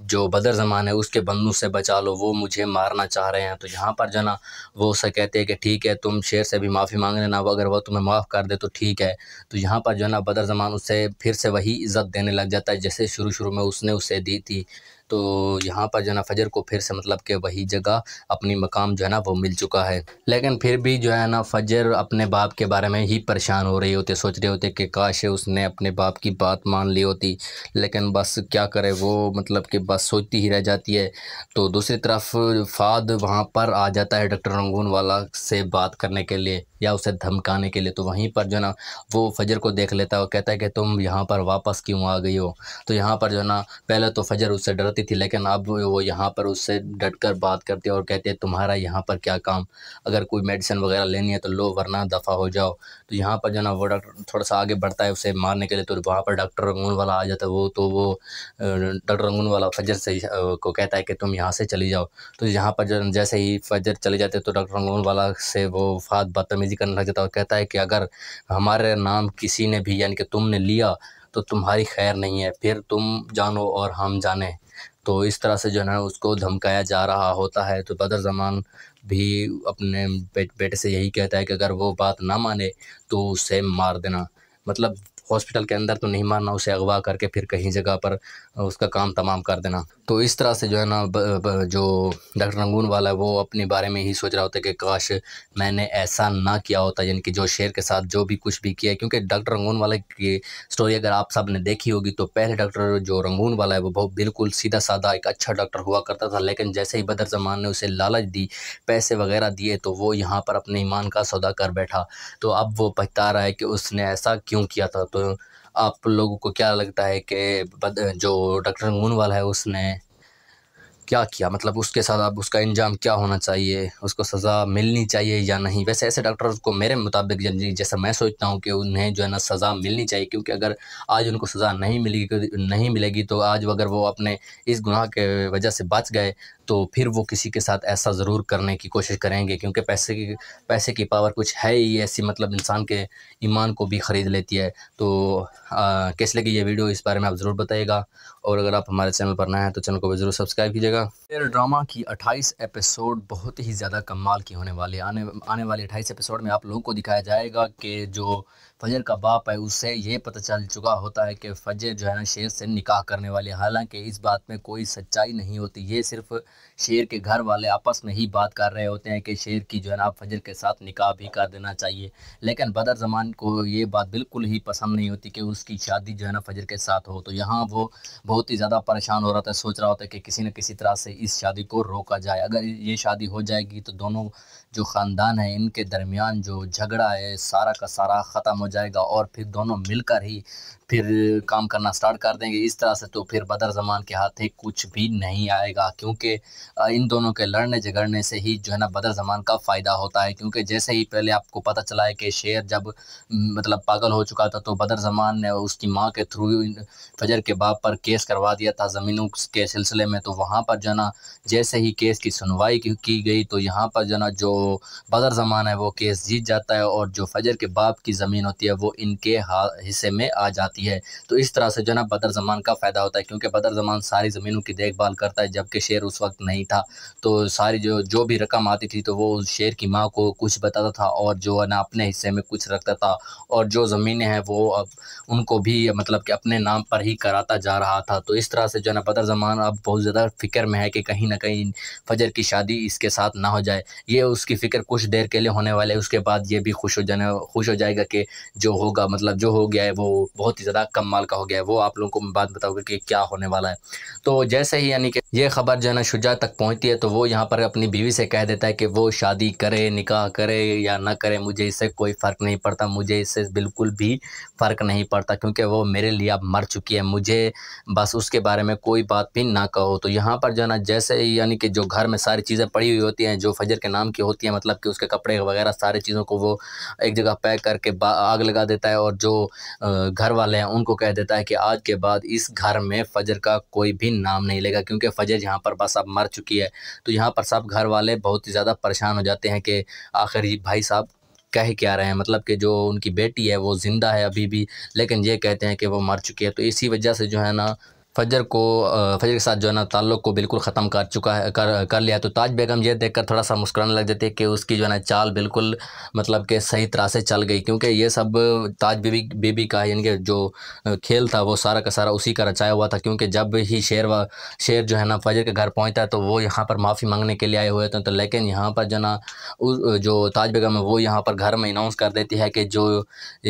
جو بدر زمان ہے اس کے بندوں سے بچا لو، وہ مجھے مارنا چاہ رہے ہیں۔ تو یہاں پر جو ہے نا وہ اسے کہتے ہیں کہ ٹھیک ہے تم شیر سے بھی معافی مانگ لینا، اگر وہ تمہیں معاف کر دے تو ٹھیک ہے۔ تو یہاں پر جو ہے نا بدر زمان اسے پھر سے وہی عزت دینے لگ جاتا ہے جیسے شروع میں اس نے اسے دی تھی۔ تو یہاں پر جو ہے نا فجر کو پھر سے مطلب کہ وہی جگہ اپنی مقام جو ہے نا وہ مل چکا ہے، لیکن پھر بھی جو ہے نا فجر اپنے باپ کے بارے میں ہی پریشان ہو رہی ہوتی، سوچ رہے ہوتے کہ کاش اس نے اپنے باپ کی بات مان لی ہوتی، لیکن بس کیا کرے وہ مطلب کہ بس سوچتی ہی رہ جاتی ہے۔ تو دوسری طرف فہد وہاں پر آ جاتا ہے ڈاکٹر رنگون والا سے بات کرنے کے لیے یا اسے دھمکانے کے لیے، تو وہیں پر جو ہے نا وہ فجر کو دیکھ لیتا ہے اور کہتا ہے کہ تم یہاں پر واپس کیوں آ گئی ہو؟ تو یہاں پر جو ہے نا پہلے تو فجر اس سے ڈرتی تھی، لیکن اب وہ یہاں پر اس سے ڈٹ کر بات کرتی ہے اور کہتے ہیں تمہارا یہاں پر کیا کام، اگر کوئی میڈیسن وغیرہ لینی ہے تو لو ورنہ دفع ہو جاؤ۔ تو یہاں پر جو ہے نا وہ ڈاکٹر تھوڑا سا آگے بڑھتا ہے اسے مارنے کے لیے، تو وہاں پر ڈاکٹر رنگون والا آ جاتا ہے، وہ ڈاکٹر رنگون والا فجر سے کو کہتا ہے کہ تم یہاں سے چلی جاؤ۔ تو یہاں پر جو جیسے ہی فجر چلے جاتے تو ڈاکٹر رنگون والا سے وہ فہد بدتمیزی کرنے لگ جاتا ہے اور کہتا ہے کہ اگر ہمارے نام کسی نے بھی یعنی کہ تم نے لیا تو تمہاری خیر نہیں ہے، پھر تم جانو اور ہم جانیں۔ تو اس طرح سے جو ہے نا اس کو دھمکایا جا رہا ہوتا ہے۔ تو بدر زمان بھی اپنے بیٹے سے یہی کہتا ہے کہ اگر وہ بات نہ مانے تو اسے مار دینا، مطلب ہاسپٹل کے اندر تو نہیں مارنا، اسے اغوا کر کے پھر کہیں جگہ پر اس کا کام تمام کر دینا۔ تو اس طرح سے جو ہے نا جو ڈاکٹر رنگون والا ہے وہ اپنے بارے میں ہی سوچ رہا ہوتا ہے کہ کاش میں نے ایسا نہ کیا ہوتا، یعنی کہ جو شیر کے ساتھ جو بھی کچھ بھی کیا ہے، کیونکہ ڈاکٹر رنگون والا کی سٹوری اگر آپ سب نے دیکھی ہوگی تو پہلے ڈاکٹر جو رنگون والا ہے وہ بہت بالکل سیدھا سادہ ایک اچھا ڈاکٹر ہوا کرتا تھا، لیکن جیسے ہی بدر زمان نے اسے لالچ دی، پیسے وغیرہ دیے، تو وہ یہاں پر اپنے ایمان کا سودا کر بیٹھا، تو اب وہ پچھتا رہا ہے کہ اس نے ایسا کیوں کیا تھا۔ تو آپ لوگوں کو کیا لگتا ہے کہ جو ڈاکٹر رنگون والا ہے اس نے کیا کیا، مطلب اس کے ساتھ اب اس کا انجام کیا ہونا چاہیے، اس کو سزا ملنی چاہیے یا نہیں؟ ویسے ایسے ڈاکٹرز کو میرے مطابق جیسا میں سوچتا ہوں کہ انہیں جو ہے نا سزا ملنی چاہیے، کیونکہ اگر آج ان کو سزا نہیں ملے گی تو آج اگر وہ اپنے اس گناہ کے وجہ سے بچ گئے تو پھر وہ کسی کے ساتھ ایسا ضرور کرنے کی کوشش کریں گے، کیونکہ پیسے کی پاور کچھ ہے ہی ایسی، مطلب انسان کے ایمان کو بھی خرید لیتی ہے۔ تو کیسے لگی یہ ویڈیو اس بارے میں آپ ضرور بتائیے گا، اور اگر آپ ہمارے چینل پر نئے ہیں تو چینل کو بھی ضرور سبسکرائب کیجیے گا۔ ڈرامہ کی 28 ایپیسوڈ بہت ہی زیادہ کمال کی ہونے والے آنے والے 28 ایپیسوڈ میں آپ لوگوں کو دکھایا جائے گا کہ جو فجر کا باپ ہے اس سے یہ پتہ چل چکا ہوتا ہے کہ فجر جو ہے نا شیر سے نکاح کرنے والے، حالانکہ اس بات میں کوئی سچائی نہیں ہوتی، یہ صرف شیر کے گھر والے آپس میں ہی بات کر رہے ہوتے ہیں کہ شیر کی جو ہے نا فجر کے ساتھ نکاح بھی کر دینا چاہیے، لیکن بدر زمان کو یہ بات بالکل ہی پسند نہیں ہوتی کہ اس کی شادی جو ہے نا فجر کے ساتھ ہو، تو یہاں وہ بہت ہی زیادہ پریشان ہو رہا تھا، سوچ رہا ہوتا ہے کہ کسی نہ کسی طرح سے اس شادی کو روکا جائے۔ اگر یہ شادی ہو جائے گی تو دونوں جو خاندان ہیں ان کے درمیان جو جھگڑا ہے سارا کا سارا ختم ہو جائے گا، اور پھر دونوں مل کر ہی پھر کام کرنا سٹارٹ کر دیں گے اس طرح سے، تو پھر بدر زمان کے ہاتھے کچھ بھی نہیں آئے گا، کیونکہ ان دونوں کے لڑنے جھگڑنے سے ہی جو ہے نا بدر زمان کا فائدہ ہوتا ہے، کیونکہ جیسے ہی پہلے آپ کو پتہ چلا ہے کہ شیر جب مطلب پاگل ہو چکا تھا تو بدر زمان نے اس کی ماں کے تھرو فجر کے باپ پر کیس کروا دیا تھا زمینوں کے سلسلے میں، تو وہاں پر جو ہے نا جیسے ہی کیس کی سنوائی کی گئی تو یہاں پر جو ہے نا جو بدر زمان ہے وہ کیس جیت جاتا ہے، اور جو فجر کے باپ کی زمین ہوتی ہے وہ ان کے حصے میں آ جاتی ہے، تو اس طرح سے جو ہے نا بدر زمان کا فائدہ ہوتا ہے، کیونکہ بدر زمان ساری زمینوں کی دیکھ بھال کرتا ہے، جبکہ شیر اس وقت نہیں تھا، تو ساری جو بھی رقم آتی تھی تو وہ شیر کی ماں کو کچھ بتاتا تھا، اور جو ہے نا اپنے حصے میں کچھ رکھتا تھا، اور جو زمینیں ہیں وہ اب ان کو بھی مطلب کہ اپنے نام پر ہی کراتا جا رہا تھا، تو اس طرح سے جو ہے نا بدر زمان اب بہت زیادہ فکر میں ہے کہ کہیں نہ کہیں فجر کی شادی اس کے ساتھ نہ ہو جائے۔ یہ اس کی فکر کچھ دیر کے لیے ہونے والے، اس کے بعد یہ بھی خوش ہو جائے گا کہ جو ہوگا مطلب جو ہو گیا ہے وہ بہت ہی زیادہ کم مال کا ہو گیا ہے، وہ آپ لوگوں کو میں بات بتاؤں گا کہ کیا ہونے والا ہے۔ تو جیسے ہی یعنی کہ یہ خبر جو ہے نا شجاع تک پہنچتی ہے تو وہ یہاں پر اپنی بیوی سے کہہ دیتا ہے کہ وہ شادی کرے، نکاح کرے یا نہ کرے، مجھے اس سے کوئی فرق نہیں پڑتا، مجھے اس سے بالکل بھی فرق نہیں پڑتا، کیونکہ وہ میرے لیے اب مر چکی ہے، مجھے بس اس کے بارے میں کوئی بات بھی نہ کہو۔ تو یہاں پر جو ہے نا جیسے ہی یعنی کہ جو گھر میں ساری چیزیں پڑی ہوئی ہوتی ہیں جو فجر کے نام کی ہوتی ہیں، مطلب کہ اس کے کپڑے وغیرہ ساری چیزوں کو وہ ایک جگہ پیک کر کے آگ لگا دیتا ہے، اور جو گھر والے ہیں ان کو کہہ دیتا ہے کہ آج کے بعد اس گھر میں فجر کا کوئی بھی نام نہیں لے گا، کیونکہ فجر یہاں پر بس اب مر چکی ہے۔ تو یہاں پر سب گھر والے بہت ہی زیادہ پریشان ہو جاتے ہیں کہ آخر یہ بھائی صاحب کہہ کیا رہے ہیں، مطلب کہ جو ان کی بیٹی ہے وہ زندہ ہے ابھی بھی، لیکن یہ کہتے ہیں کہ وہ مر چکی ہے، تو اسی وجہ سے جو ہے نا فجر کے ساتھ جو ہے نا تعلق کو بالکل ختم کر لیا۔ تو تاج بیگم یہ دیکھ کر تھوڑا سا مسکرانے لگ جاتی ہے کہ اس کی جو ہے نا چال بالکل مطلب کہ صحیح طرح سے چل گئی، کیونکہ یہ سب تاج بی بی کا یعنی کہ جو کھیل تھا وہ سارا کا سارا اسی کا رچایا ہوا تھا، کیونکہ جب ہی شیر جو ہے نا فجر کے گھر پہنچتا ہے تو وہ یہاں پر معافی مانگنے کے لیے آئے ہوئے تھے، تو لیکن یہاں پر جو ہے نا جو تاج بیگم ہے وہ یہاں پر گھر میں اناؤنس کر دیتی ہے کہ جو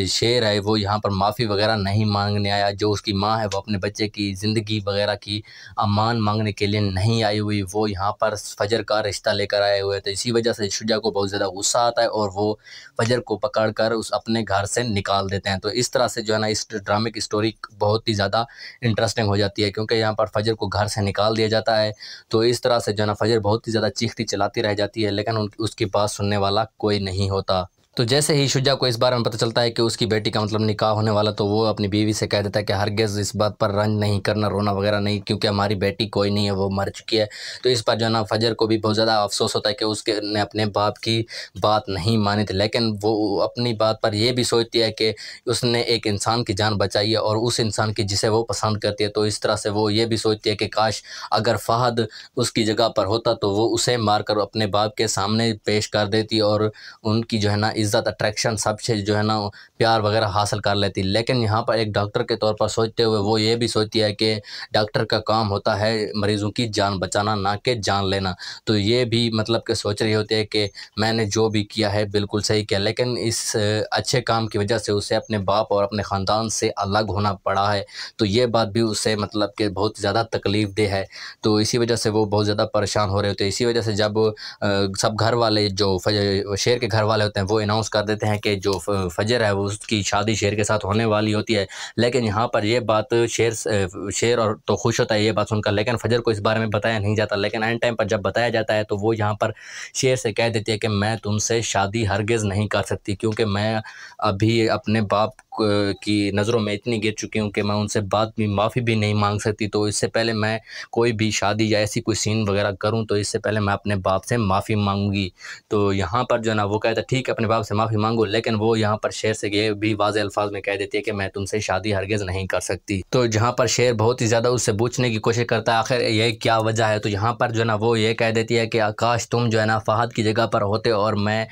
شیر ہے وہ یہاں پر معافی وغیرہ نہیں مانگنے آیا، جو اس کی ماں ہے وہ اپنے بچے کی زندگی وغیرہ کی امان مانگنے کے لیے نہیں آئی ہوئی، وہ یہاں پر فجر کا رشتہ لے کر آئے ہوئے تھے۔ اسی وجہ سے شجاع کو بہت زیادہ غصہ آتا ہے اور وہ فجر کو پکڑ کر اپنے گھر سے نکال دیتے ہیں۔ تو اس طرح سے جو ہے نا اس ڈرامے کی سٹوری بہت ہی زیادہ انٹرسٹنگ ہو جاتی ہے، کیونکہ یہاں پر فجر کو گھر سے نکال دیا جاتا ہے، تو اس طرح سے جو ہے نا فجر بہت ہی زیادہ چیختی چلاتی رہ جاتی ہے، لیکن اس کی بات سننے والا کوئی نہیں ہوتا۔ تو جیسے ہی شجاع کو اس بارے میں پتہ چلتا ہے کہ اس کی بیٹی کا مطلب نکاح ہونے والا، تو وہ اپنی بیوی سے کہہ دیتا ہے کہ ہرگز اس بات پر رنج نہیں کرنا، رونا وغیرہ نہیں، کیونکہ ہماری بیٹی کوئی نہیں ہے، وہ مر چکی ہے۔ تو اس پر جو ہے نا فجر کو بھی بہت زیادہ افسوس ہوتا ہے کہ اس نے اپنے باپ کی بات نہیں مانی تھی، لیکن وہ اپنی بات پر یہ بھی سوچتی ہے کہ اس نے ایک انسان کی جان بچائی ہے، اور اس انسان کی جسے وہ پسند کرتی ہے، تو اس طرح سے وہ یہ بھی سوچتی ہے کہ کاش اگر فہد اس کی جگہ پر ہوتا تو وہ اسے مار کر اپنے باپ کے سامنے پیش کر دیتی، اور ان کی جو ہے نا عزت اٹریکشن سب سے جو ہے نا پیار وغیرہ حاصل کر لیتی۔ لیکن یہاں پر ایک ڈاکٹر کے طور پر سوچتے ہوئے وہ یہ بھی سوچتی ہے کہ ڈاکٹر کا کام ہوتا ہے مریضوں کی جان بچانا، نہ کہ جان لینا، تو یہ بھی مطلب کہ سوچ رہی ہوتی ہے کہ میں نے جو بھی کیا ہے بالکل صحیح کیا، لیکن اس اچھے کام کی وجہ سے اسے اپنے باپ اور اپنے خاندان سے الگ ہونا پڑا ہے، تو یہ بات بھی اسے مطلب کہ بہت زیادہ تکلیف دہ ہے، تو اسی وجہ سے وہ بہت زیادہ پریشان ہو رہے ہوتے ہیں۔ اسی وجہ سے جب سب گھر والے جو شیر کے گھر والے ہوتے ہیں وہ اناؤنس اناؤنس کر دیتے ہیں کہ جو فجر ہے وہ اس کی شادی شیر کے ساتھ ہونے والی ہوتی ہے، لیکن یہاں پر یہ بات شیر اور تو خوش ہوتا ہے یہ بات سن کر، لیکن فجر کو اس بارے میں بتایا نہیں جاتا، لیکن اینڈ ٹائم پر جب بتایا جاتا ہے تو وہ یہاں پر شیر سے کہہ دیتی ہے کہ میں تم سے شادی ہرگز نہیں کر سکتی، کیونکہ میں ابھی اپنے باپ کی نظروں میں اتنی گر چکی ہوں کہ میں ان سے بات بھی معافی بھی نہیں مانگ سکتی، تو اس سے پہلے میں کوئی بھی شادی یا ایسی کوئی سین وغیرہ کروں تو اس سے پہلے میں اپنے باپ سے معافی مانگوں گی۔ تو یہاں پر جو ہے نا وہ کہتا ہے ٹھیک ہے اپنے باپ سے معافی مانگو، لیکن وہ یہاں پر شیر سے یہ بھی واضح الفاظ میں کہہ دیتی ہے کہ میں تم سے شادی ہرگز نہیں کر سکتی۔ تو جہاں پر شیر بہت ہی زیادہ اس سے پوچھنے کی کوشش کرتا ہے آخر یہ کیا وجہ ہے، تو یہاں پر جو ہے نا وہ یہ کہہ دیتی ہے کہ کاش تم جو ہے نا فہد کی جگہ پر ہوتے اور میں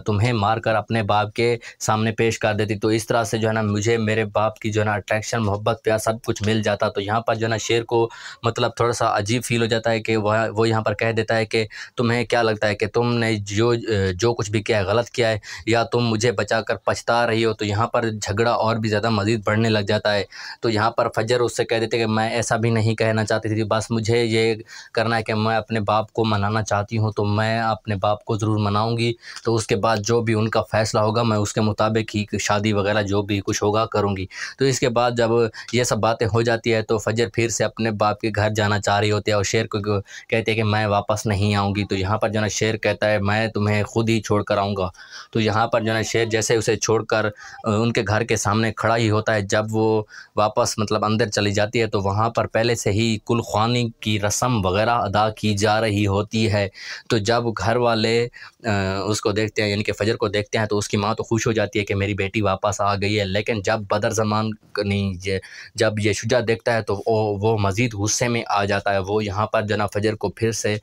تمہیں مار کر اپنے باپ کے سامنے پیش کر دیتی، تو اس طرح سے جو ہے نا مجھے میرے باپ کی جو ہے نا اٹریکشن، محبت، پیار سب کچھ مل جاتا۔ تو یہاں پر جو ہے نا شیر کو مطلب تھوڑا سا عجیب فیل ہو جاتا ہے کہ وہ یہاں پر کہہ دیتا ہے کہ تمہیں کیا لگتا ہے کہ تم نے جو کچھ بھی کیا ہے غلط کیا ہے، یا تم مجھے بچا کر پچھتا رہی ہو۔ تو یہاں پر جھگڑا اور بھی زیادہ مزید بڑھنے لگ جاتا ہے۔ تو یہاں پر فجر اس سے کہہ دیتے کہ میں ایسا بھی نہیں کہنا چاہتی تھی، بس مجھے یہ کرنا ہے کہ میں اپنے باپ کو منانا چاہتی ہوں، تو میں اپنے باپ کو ضرور مناؤں گی، تو اس کے بعد جو بھی ان کا فیصلہ ہوگا میں اس کے مطابق ہی شادی وغیرہ جو بھی کچھ ہوگا کروں گی۔ تو اس کے بعد جب یہ سب باتیں ہو جاتی ہے تو فجر پھر سے اپنے باپ کے گھر جانا چاہ رہی ہوتی ہے اور شیر کو کہتے ہیں کہ میں واپس نہیں آؤں گی۔ تو یہاں پر جو ہے نا شیر کہتا ہے میں تمہیں خود ہی چھوڑ کر آؤں گا۔ تو یہاں پر جو ہے نا شیر جیسے اسے چھوڑ کر ان کے گھر کے سامنے کھڑا ہی ہوتا ہے، جب وہ واپس مطلب اندر چلی جاتی ہے تو وہاں پر پہلے سے ہی کل خوانی کی رسم وغیرہ ادا کی جا رہی ہوتی ہے۔ تو جب گھر والے اس کو دیکھتے ہیں یعنی کہ فجر کو دیکھتے ہیں تو اس کی ماں تو خوش ہو جاتی ہے کہ میری بیٹی واپس آ گئی ہے، لیکن جب بدر زمان جب یہ شجاع دیکھتا ہے تو وہ مزید غصے میں آ جاتا ہے۔ وہ یہاں پر جناب فجر کو پھر سے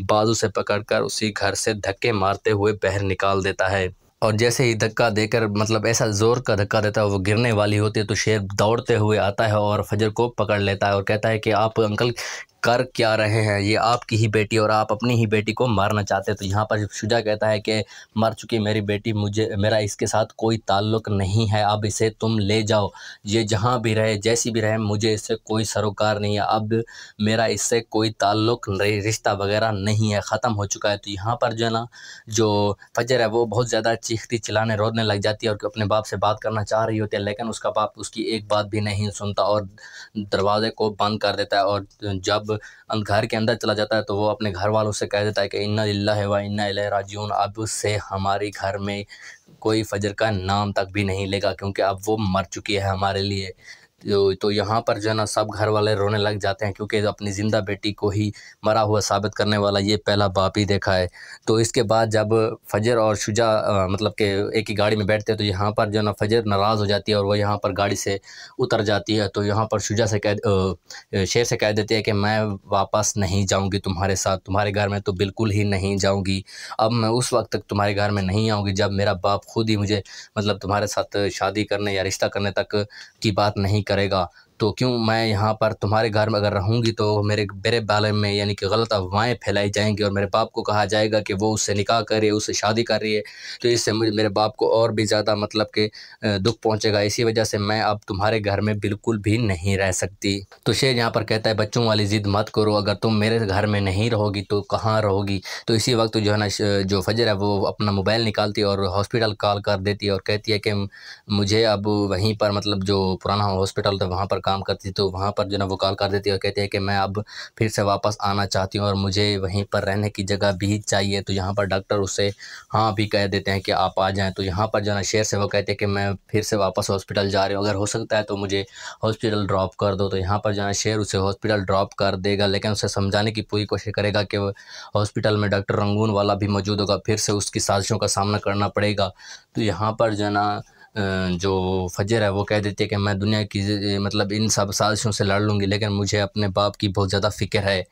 بازو سے پکڑ کر اسی گھر سے دھکے مارتے ہوئے باہر نکال دیتا ہے، اور جیسے ہی دھکا دے کر مطلب ایسا زور کا دھکا دیتا ہے وہ گرنے والی ہوتی ہے تو شیر دوڑتے ہوئے آتا ہے اور فجر کو پکڑ لیتا ہے اور کہتا ہے کہ آپ انکل کر کیا رہے ہیں، یہ آپ کی ہی بیٹی اور آپ اپنی ہی بیٹی کو مارنا چاہتے ہیں۔ تو یہاں پر شجاع کہتا ہے کہ مر چکی میری بیٹی، میرا اس کے ساتھ کوئی تعلق نہیں ہے، اب اسے تم لے جاؤ، یہ جہاں بھی رہے جیسی بھی رہے مجھے اس سے کوئی سروکار نہیں ہے، اب میرا اس سے کوئی تعلق رشتہ وغیرہ نہیں ہے، ختم ہو چکا ہے۔ تو یہاں پر جو ہے نا جو فجر ہے وہ بہت زیادہ چیختی چلانے رودنے لگ جاتی ہے اور اپنے باپ سے بات کرنا چاہ رہی ہوتی ہے، لیکن اس کا باپ اس کی ایک بات بھی نہیں سنتا اور دروازے کو بند کر دیتا ہے، اور جب گھر کے اندر چلا جاتا ہے تو وہ اپنے گھر والوں سے کہہ دیتا ہے کہ انا للہ و انا الیہ راجعون، اب سے ہمارے گھر میں کوئی فجر کا نام تک بھی نہیں لے گا کیونکہ اب وہ مر چکی ہے ہمارے لیے۔ تو یہاں پر جو ہے نا سب گھر والے رونے لگ جاتے ہیں کیونکہ اپنی زندہ بیٹی کو ہی مرا ہوا ثابت کرنے والا یہ پہلا باپ ہی دیکھا ہے۔ تو اس کے بعد جب فجر اور شجاع مطلب کہ ایک ہی گاڑی میں بیٹھتے ہیں تو یہاں پر جو ہے نا فجر ناراض ہو جاتی ہے اور وہ یہاں پر گاڑی سے اتر جاتی ہے، تو یہاں پر شجاع سے شیر سے کہہ دیتی ہے کہ میں واپس نہیں جاؤں گی تمہارے ساتھ، تمہارے گھر میں تو بالکل ہی نہیں جاؤں گی، اب میں اس وقت تک تمہارے گھر میں نہیں آؤں گی جب میرا باپ خود ہی مجھے مطلب تمہارے ساتھ شادی کرنے یا رشتہ کرنے تک کی بات نہیں کرے گا، تو کیوں میں یہاں پر تمہارے گھر میں اگر رہوں گی تو میرے بارے میں یعنی کہ غلط افواہیں پھیلائی جائیں گی اور میرے باپ کو کہا جائے گا کہ وہ اس سے نکاح کر رہی ہے، اس سے شادی کر رہی ہے، تو اس سے میرے باپ کو اور بھی زیادہ مطلب کہ دکھ پہنچے گا، اسی وجہ سے میں اب تمہارے گھر میں بالکل بھی نہیں رہ سکتی۔ تو شیر یہاں پر کہتا ہے بچوں والی ضد مت کرو، اگر تم میرے گھر میں نہیں رہو گی تو کہاں رہو گی۔ تو اسی وقت جو ہے نا جو فجر ہے وہ اپنا موبائل نکالتی ہے اور ہاسپٹل کال کر دیتی ہے اور کہتی ہے کہ مجھے اب وہیں پر مطلب جو پرانا ہاسپٹل تھا وہاں پر کام کرتی تو وہاں پر جو ہے نا وہ کال کر دیتی ہے اور کہتی ہے کہ میں اب پھر سے واپس آنا چاہتی ہوں اور مجھے وہیں پر رہنے کی جگہ بھی چاہیے۔ تو یہاں پر ڈاکٹر اس سے ہاں بھی کہہ دیتے ہیں کہ آپ آ جائیں۔ تو یہاں پر جو ہے نا شیر سے وہ کہتے ہیں کہ میں پھر سے واپس ہاسپٹل جا رہی ہوں، اگر ہو سکتا ہے تو مجھے ہاسپٹل ڈراپ کر دو۔ تو یہاں پر جو ہے شیر اسے ہاسپٹل ڈراپ کر دے گا، لیکن اسے سمجھانے کی پوری کوشش کرے گا کہ ہاسپٹل میں ڈاکٹر رنگون والا بھی موجود ہوگا، پھر سے اس کی سازشوں کا سامنا کرنا پڑے گا۔ تو یہاں پر جو ہے نا جو فجر ہے وہ کہہ دیتی ہے کہ میں دنیا کی مطلب ان سب سازشوں سے لڑ لوں گی لیکن مجھے اپنے باپ کی بہت زیادہ فکر ہے۔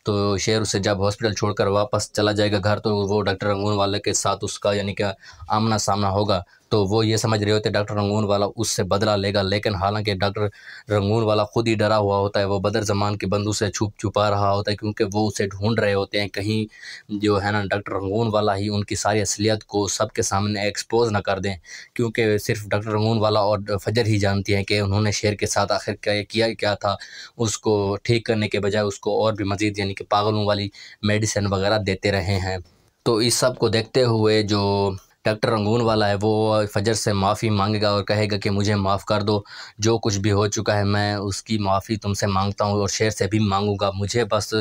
تو شیر اسے جب ہاسپٹل چھوڑ کر واپس چلا جائے گا گھر تو وہ ڈاکٹر رنگون والے کے ساتھ اس کا یعنی کہ آمنا سامنا ہوگا، تو وہ یہ سمجھ رہے ہوتے ڈاکٹر رنگون والا اس سے بدلہ لے گا، لیکن حالانکہ ڈاکٹر رنگون والا خود ہی ڈرا ہوا ہوتا ہے، وہ بدر زمان کے بندوں سے چھپا رہا ہوتا ہے کیونکہ وہ اسے ڈھونڈ رہے ہوتے ہیں کہیں جو ہے نا ڈاکٹر رنگون والا ہی ان کی ساری اصلیت کو سب کے سامنے ایکسپوز نہ کر دیں، کیونکہ صرف ڈاکٹر رنگون والا اور فجر ہی جانتی ہیں کہ انہوں نے شیر کے ساتھ آخر کیا تھا، اس کو ٹھیک کرنے کے بجائے اس کو اور بھی مزید یعنی کہ پاگلوں والی میڈیسن وغیرہ دیتے رہے ہیں۔ تو اس سب کو دیکھتے ہوئے جو ڈاکٹر رنگون والا ہے وہ فجر سے معافی مانگے گا اور کہے گا کہ مجھے معاف کر دو، جو کچھ بھی ہو چکا ہے میں اس کی معافی تم سے مانگتا ہوں اور شیر سے بھی مانگوں گا، مجھے بس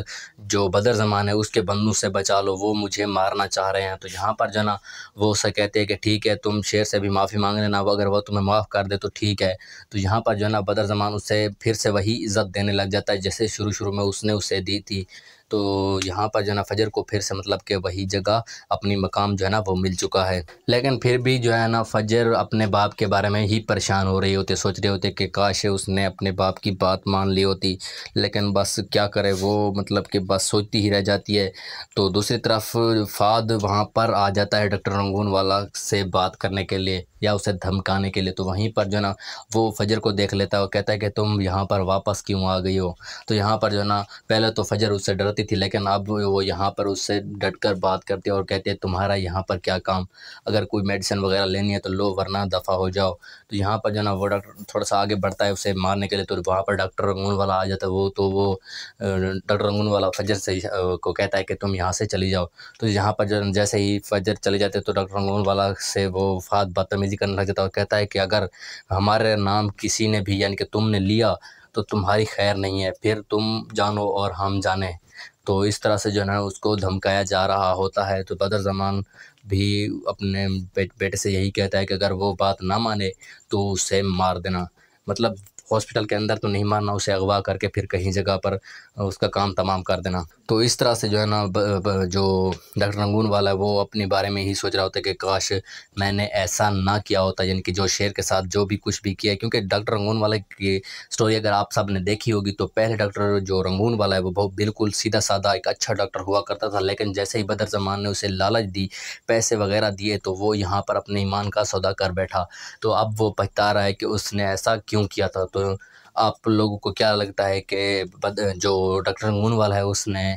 جو بدر زمان ہے اس کے بندوں سے بچا لو، وہ مجھے مارنا چاہ رہے ہیں۔ تو یہاں پر جو ہے نا وہ اسے کہتے ہیں کہ ٹھیک ہے تم شیر سے بھی معافی مانگ لینا، اگر وہ تمہیں معاف کر دے تو ٹھیک ہے۔ تو یہاں پر جو ہے نا بدر زمان اس سے پھر سے وہی عزت دینے لگ جاتا ہے جیسے شروع میں اس نے اسے دی تھی۔ تو یہاں پر جو ہے نا فجر کو پھر سے مطلب کہ وہی جگہ اپنی مقام جو ہے نا وہ مل چکا ہے، لیکن پھر بھی جو ہے نا فجر اپنے باپ کے بارے میں ہی پریشان ہو رہی ہوتی، سوچ رہے ہوتے کہ کاش اس نے اپنے باپ کی بات مان لی ہوتی، لیکن بس کیا کرے وہ مطلب کہ بس سوچتی ہی رہ جاتی ہے۔ تو دوسری طرف فہد وہاں پر آ جاتا ہے ڈاکٹر رنگون والا سے بات کرنے کے لیے یا اسے دھمکانے کے لیے، تو وہیں پر جو ہے نا وہ فجر کو دیکھ لیتا ہے اور کہتا ہے کہ تم یہاں پر واپس کیوں آ گئی ہو۔ تو یہاں پر جو ہے نا پہلے تو فجر اس سے ڈرتی تھی، لیکن اب وہ یہاں پر اس سے ڈٹ کر بات کرتی ہے اور کہتے ہیں تمہارا یہاں پر کیا کام، اگر کوئی میڈیسن وغیرہ لینی ہے تو لو ورنہ دفع ہو جاؤ۔ تو یہاں پر جو ہے نا وہ ڈاکٹر تھوڑا سا آگے بڑھتا ہے اسے مارنے کے لیے، تو وہاں پر ڈاکٹر رنگون والا آ جاتا ہے، وہ ڈاکٹر رنگون والا فجر سے کو کہتا ہے کہ تم یہاں سے چلی جاؤ۔ تو یہاں پر جو جیسے ہی فجر چلے جاتے تو ڈاکٹر رنگون والا سے وہ فہد بدتمیزی کرنے لگ جاتا ہے اور کہتا ہے کہ اگر ہمارے نام کسی نے بھی یعنی کہ تم نے لیا تو تمہاری خیر نہیں ہے، پھر تم جانو اور ہم جانیں۔ تو اس طرح سے جو ہے نا اس کو دھمکایا جا رہا ہوتا ہے۔ تو بدر زمان بھی اپنے بیٹے سے یہی کہتا ہے کہ اگر وہ بات نہ مانے تو اسے مار دینا، مطلب ہاسپٹل کے اندر تو نہیں مارنا، اسے اغوا کر کے پھر کہیں جگہ پر اس کا کام تمام کر دینا۔ تو اس طرح سے جو ہے نا جو ڈاکٹر رنگون والا ہے وہ اپنے بارے میں ہی سوچ رہا ہوتا ہے کہ کاش میں نے ایسا نہ کیا ہوتا، یعنی کہ جو شیر کے ساتھ جو بھی کچھ بھی کیا ہے، کیونکہ ڈاکٹر رنگون والے کی سٹوری اگر آپ سب نے دیکھی ہوگی تو پہلے ڈاکٹر جو رنگون والا ہے وہ بہت بالکل سیدھا سادہ ایک اچھا ڈاکٹر ہوا کرتا تھا، لیکن جیسے ہی بدر زمان نے اسے لالچ دی، پیسے وغیرہ دیے، تو وہ یہاں پر اپنے ایمان کا سودا کر بیٹھا۔ تو اب وہ پچھتا رہا ہے کہ اس نے ایسا کیوں کیا تھا۔ تو آپ لوگوں کو کیا لگتا ہے کہ جو ڈاکٹر رنگون والا ہے اس نے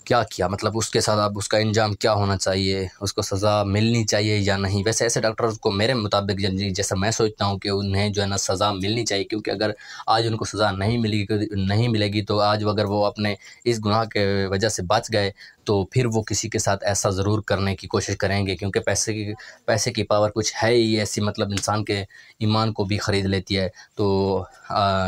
کیا کیا، مطلب اس کے ساتھ اب اس کا انجام کیا ہونا چاہیے، اس کو سزا ملنی چاہیے یا نہیں؟ ویسے ایسے ڈاکٹرز کو میرے مطابق جیسا میں سوچتا ہوں کہ انہیں جو ہے نا سزا ملنی چاہیے، کیونکہ اگر آج ان کو سزا نہیں ملے گی تو آج اگر وہ اپنے اس گناہ کے وجہ سے بچ گئے تو پھر وہ کسی کے ساتھ ایسا ضرور کرنے کی کوشش کریں گے، کیونکہ پیسے کی پاور کچھ ہے ہی ایسی، مطلب انسان کے ایمان کو بھی خرید لیتی ہے۔ تو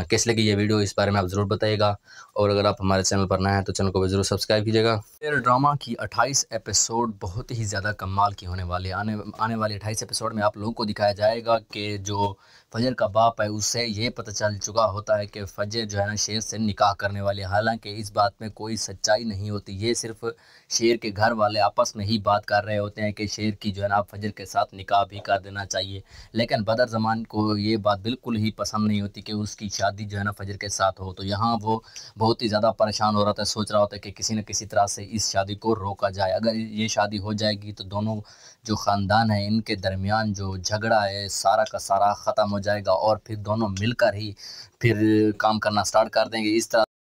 کیس لگی یہ ویڈیو اس بارے میں آپ ضرور بتائیے گا، اور اگر آپ ہمارے چینل پر نئے ہیں تو چینل کو بھی ضرور سبسکرائب کیجیے گا۔ پھر ڈرامہ کی 28 ایپیسوڈ بہت ہی زیادہ کمال کی ہونے والے، آنے والے 28 ایپیسوڈ میں آپ لوگوں کو دکھایا جائے گا کہ جو فجر کا باپ ہے اس سے یہ پتہ چل چکا ہوتا ہے کہ فجر جو ہے نا شیر سے نکاح کرنے والی، حالانکہ اس بات میں کوئی سچائی نہیں ہوتی، یہ صرف شیر کے گھر والے آپس میں ہی بات کر رہے ہوتے ہیں کہ شیر کی جو ہے نا فجر کے ساتھ نکاح بھی کر دینا چاہیے، لیکن بدر زمان کو یہ بات بالکل ہی پسند نہیں ہوتی کہ اس کی شادی جو ہے نا فجر کے ساتھ ہو۔ تو یہاں وہ بہت ہی زیادہ پریشان ہو رہا تھا، سوچ رہا ہوتا ہے کہ کسی نہ کسی طرح سے اس شادی کو روکا جائے، اگر یہ شادی ہو جائے گی تو دونوں جو خاندان ہیں ان کے درمیان جو جھگڑا ہے سارا کا سارا ختم ہو جائے گا، اور پھر دونوں مل کر ہی پھر کام کرنا سٹارٹ کر دیں گے۔ اس طرح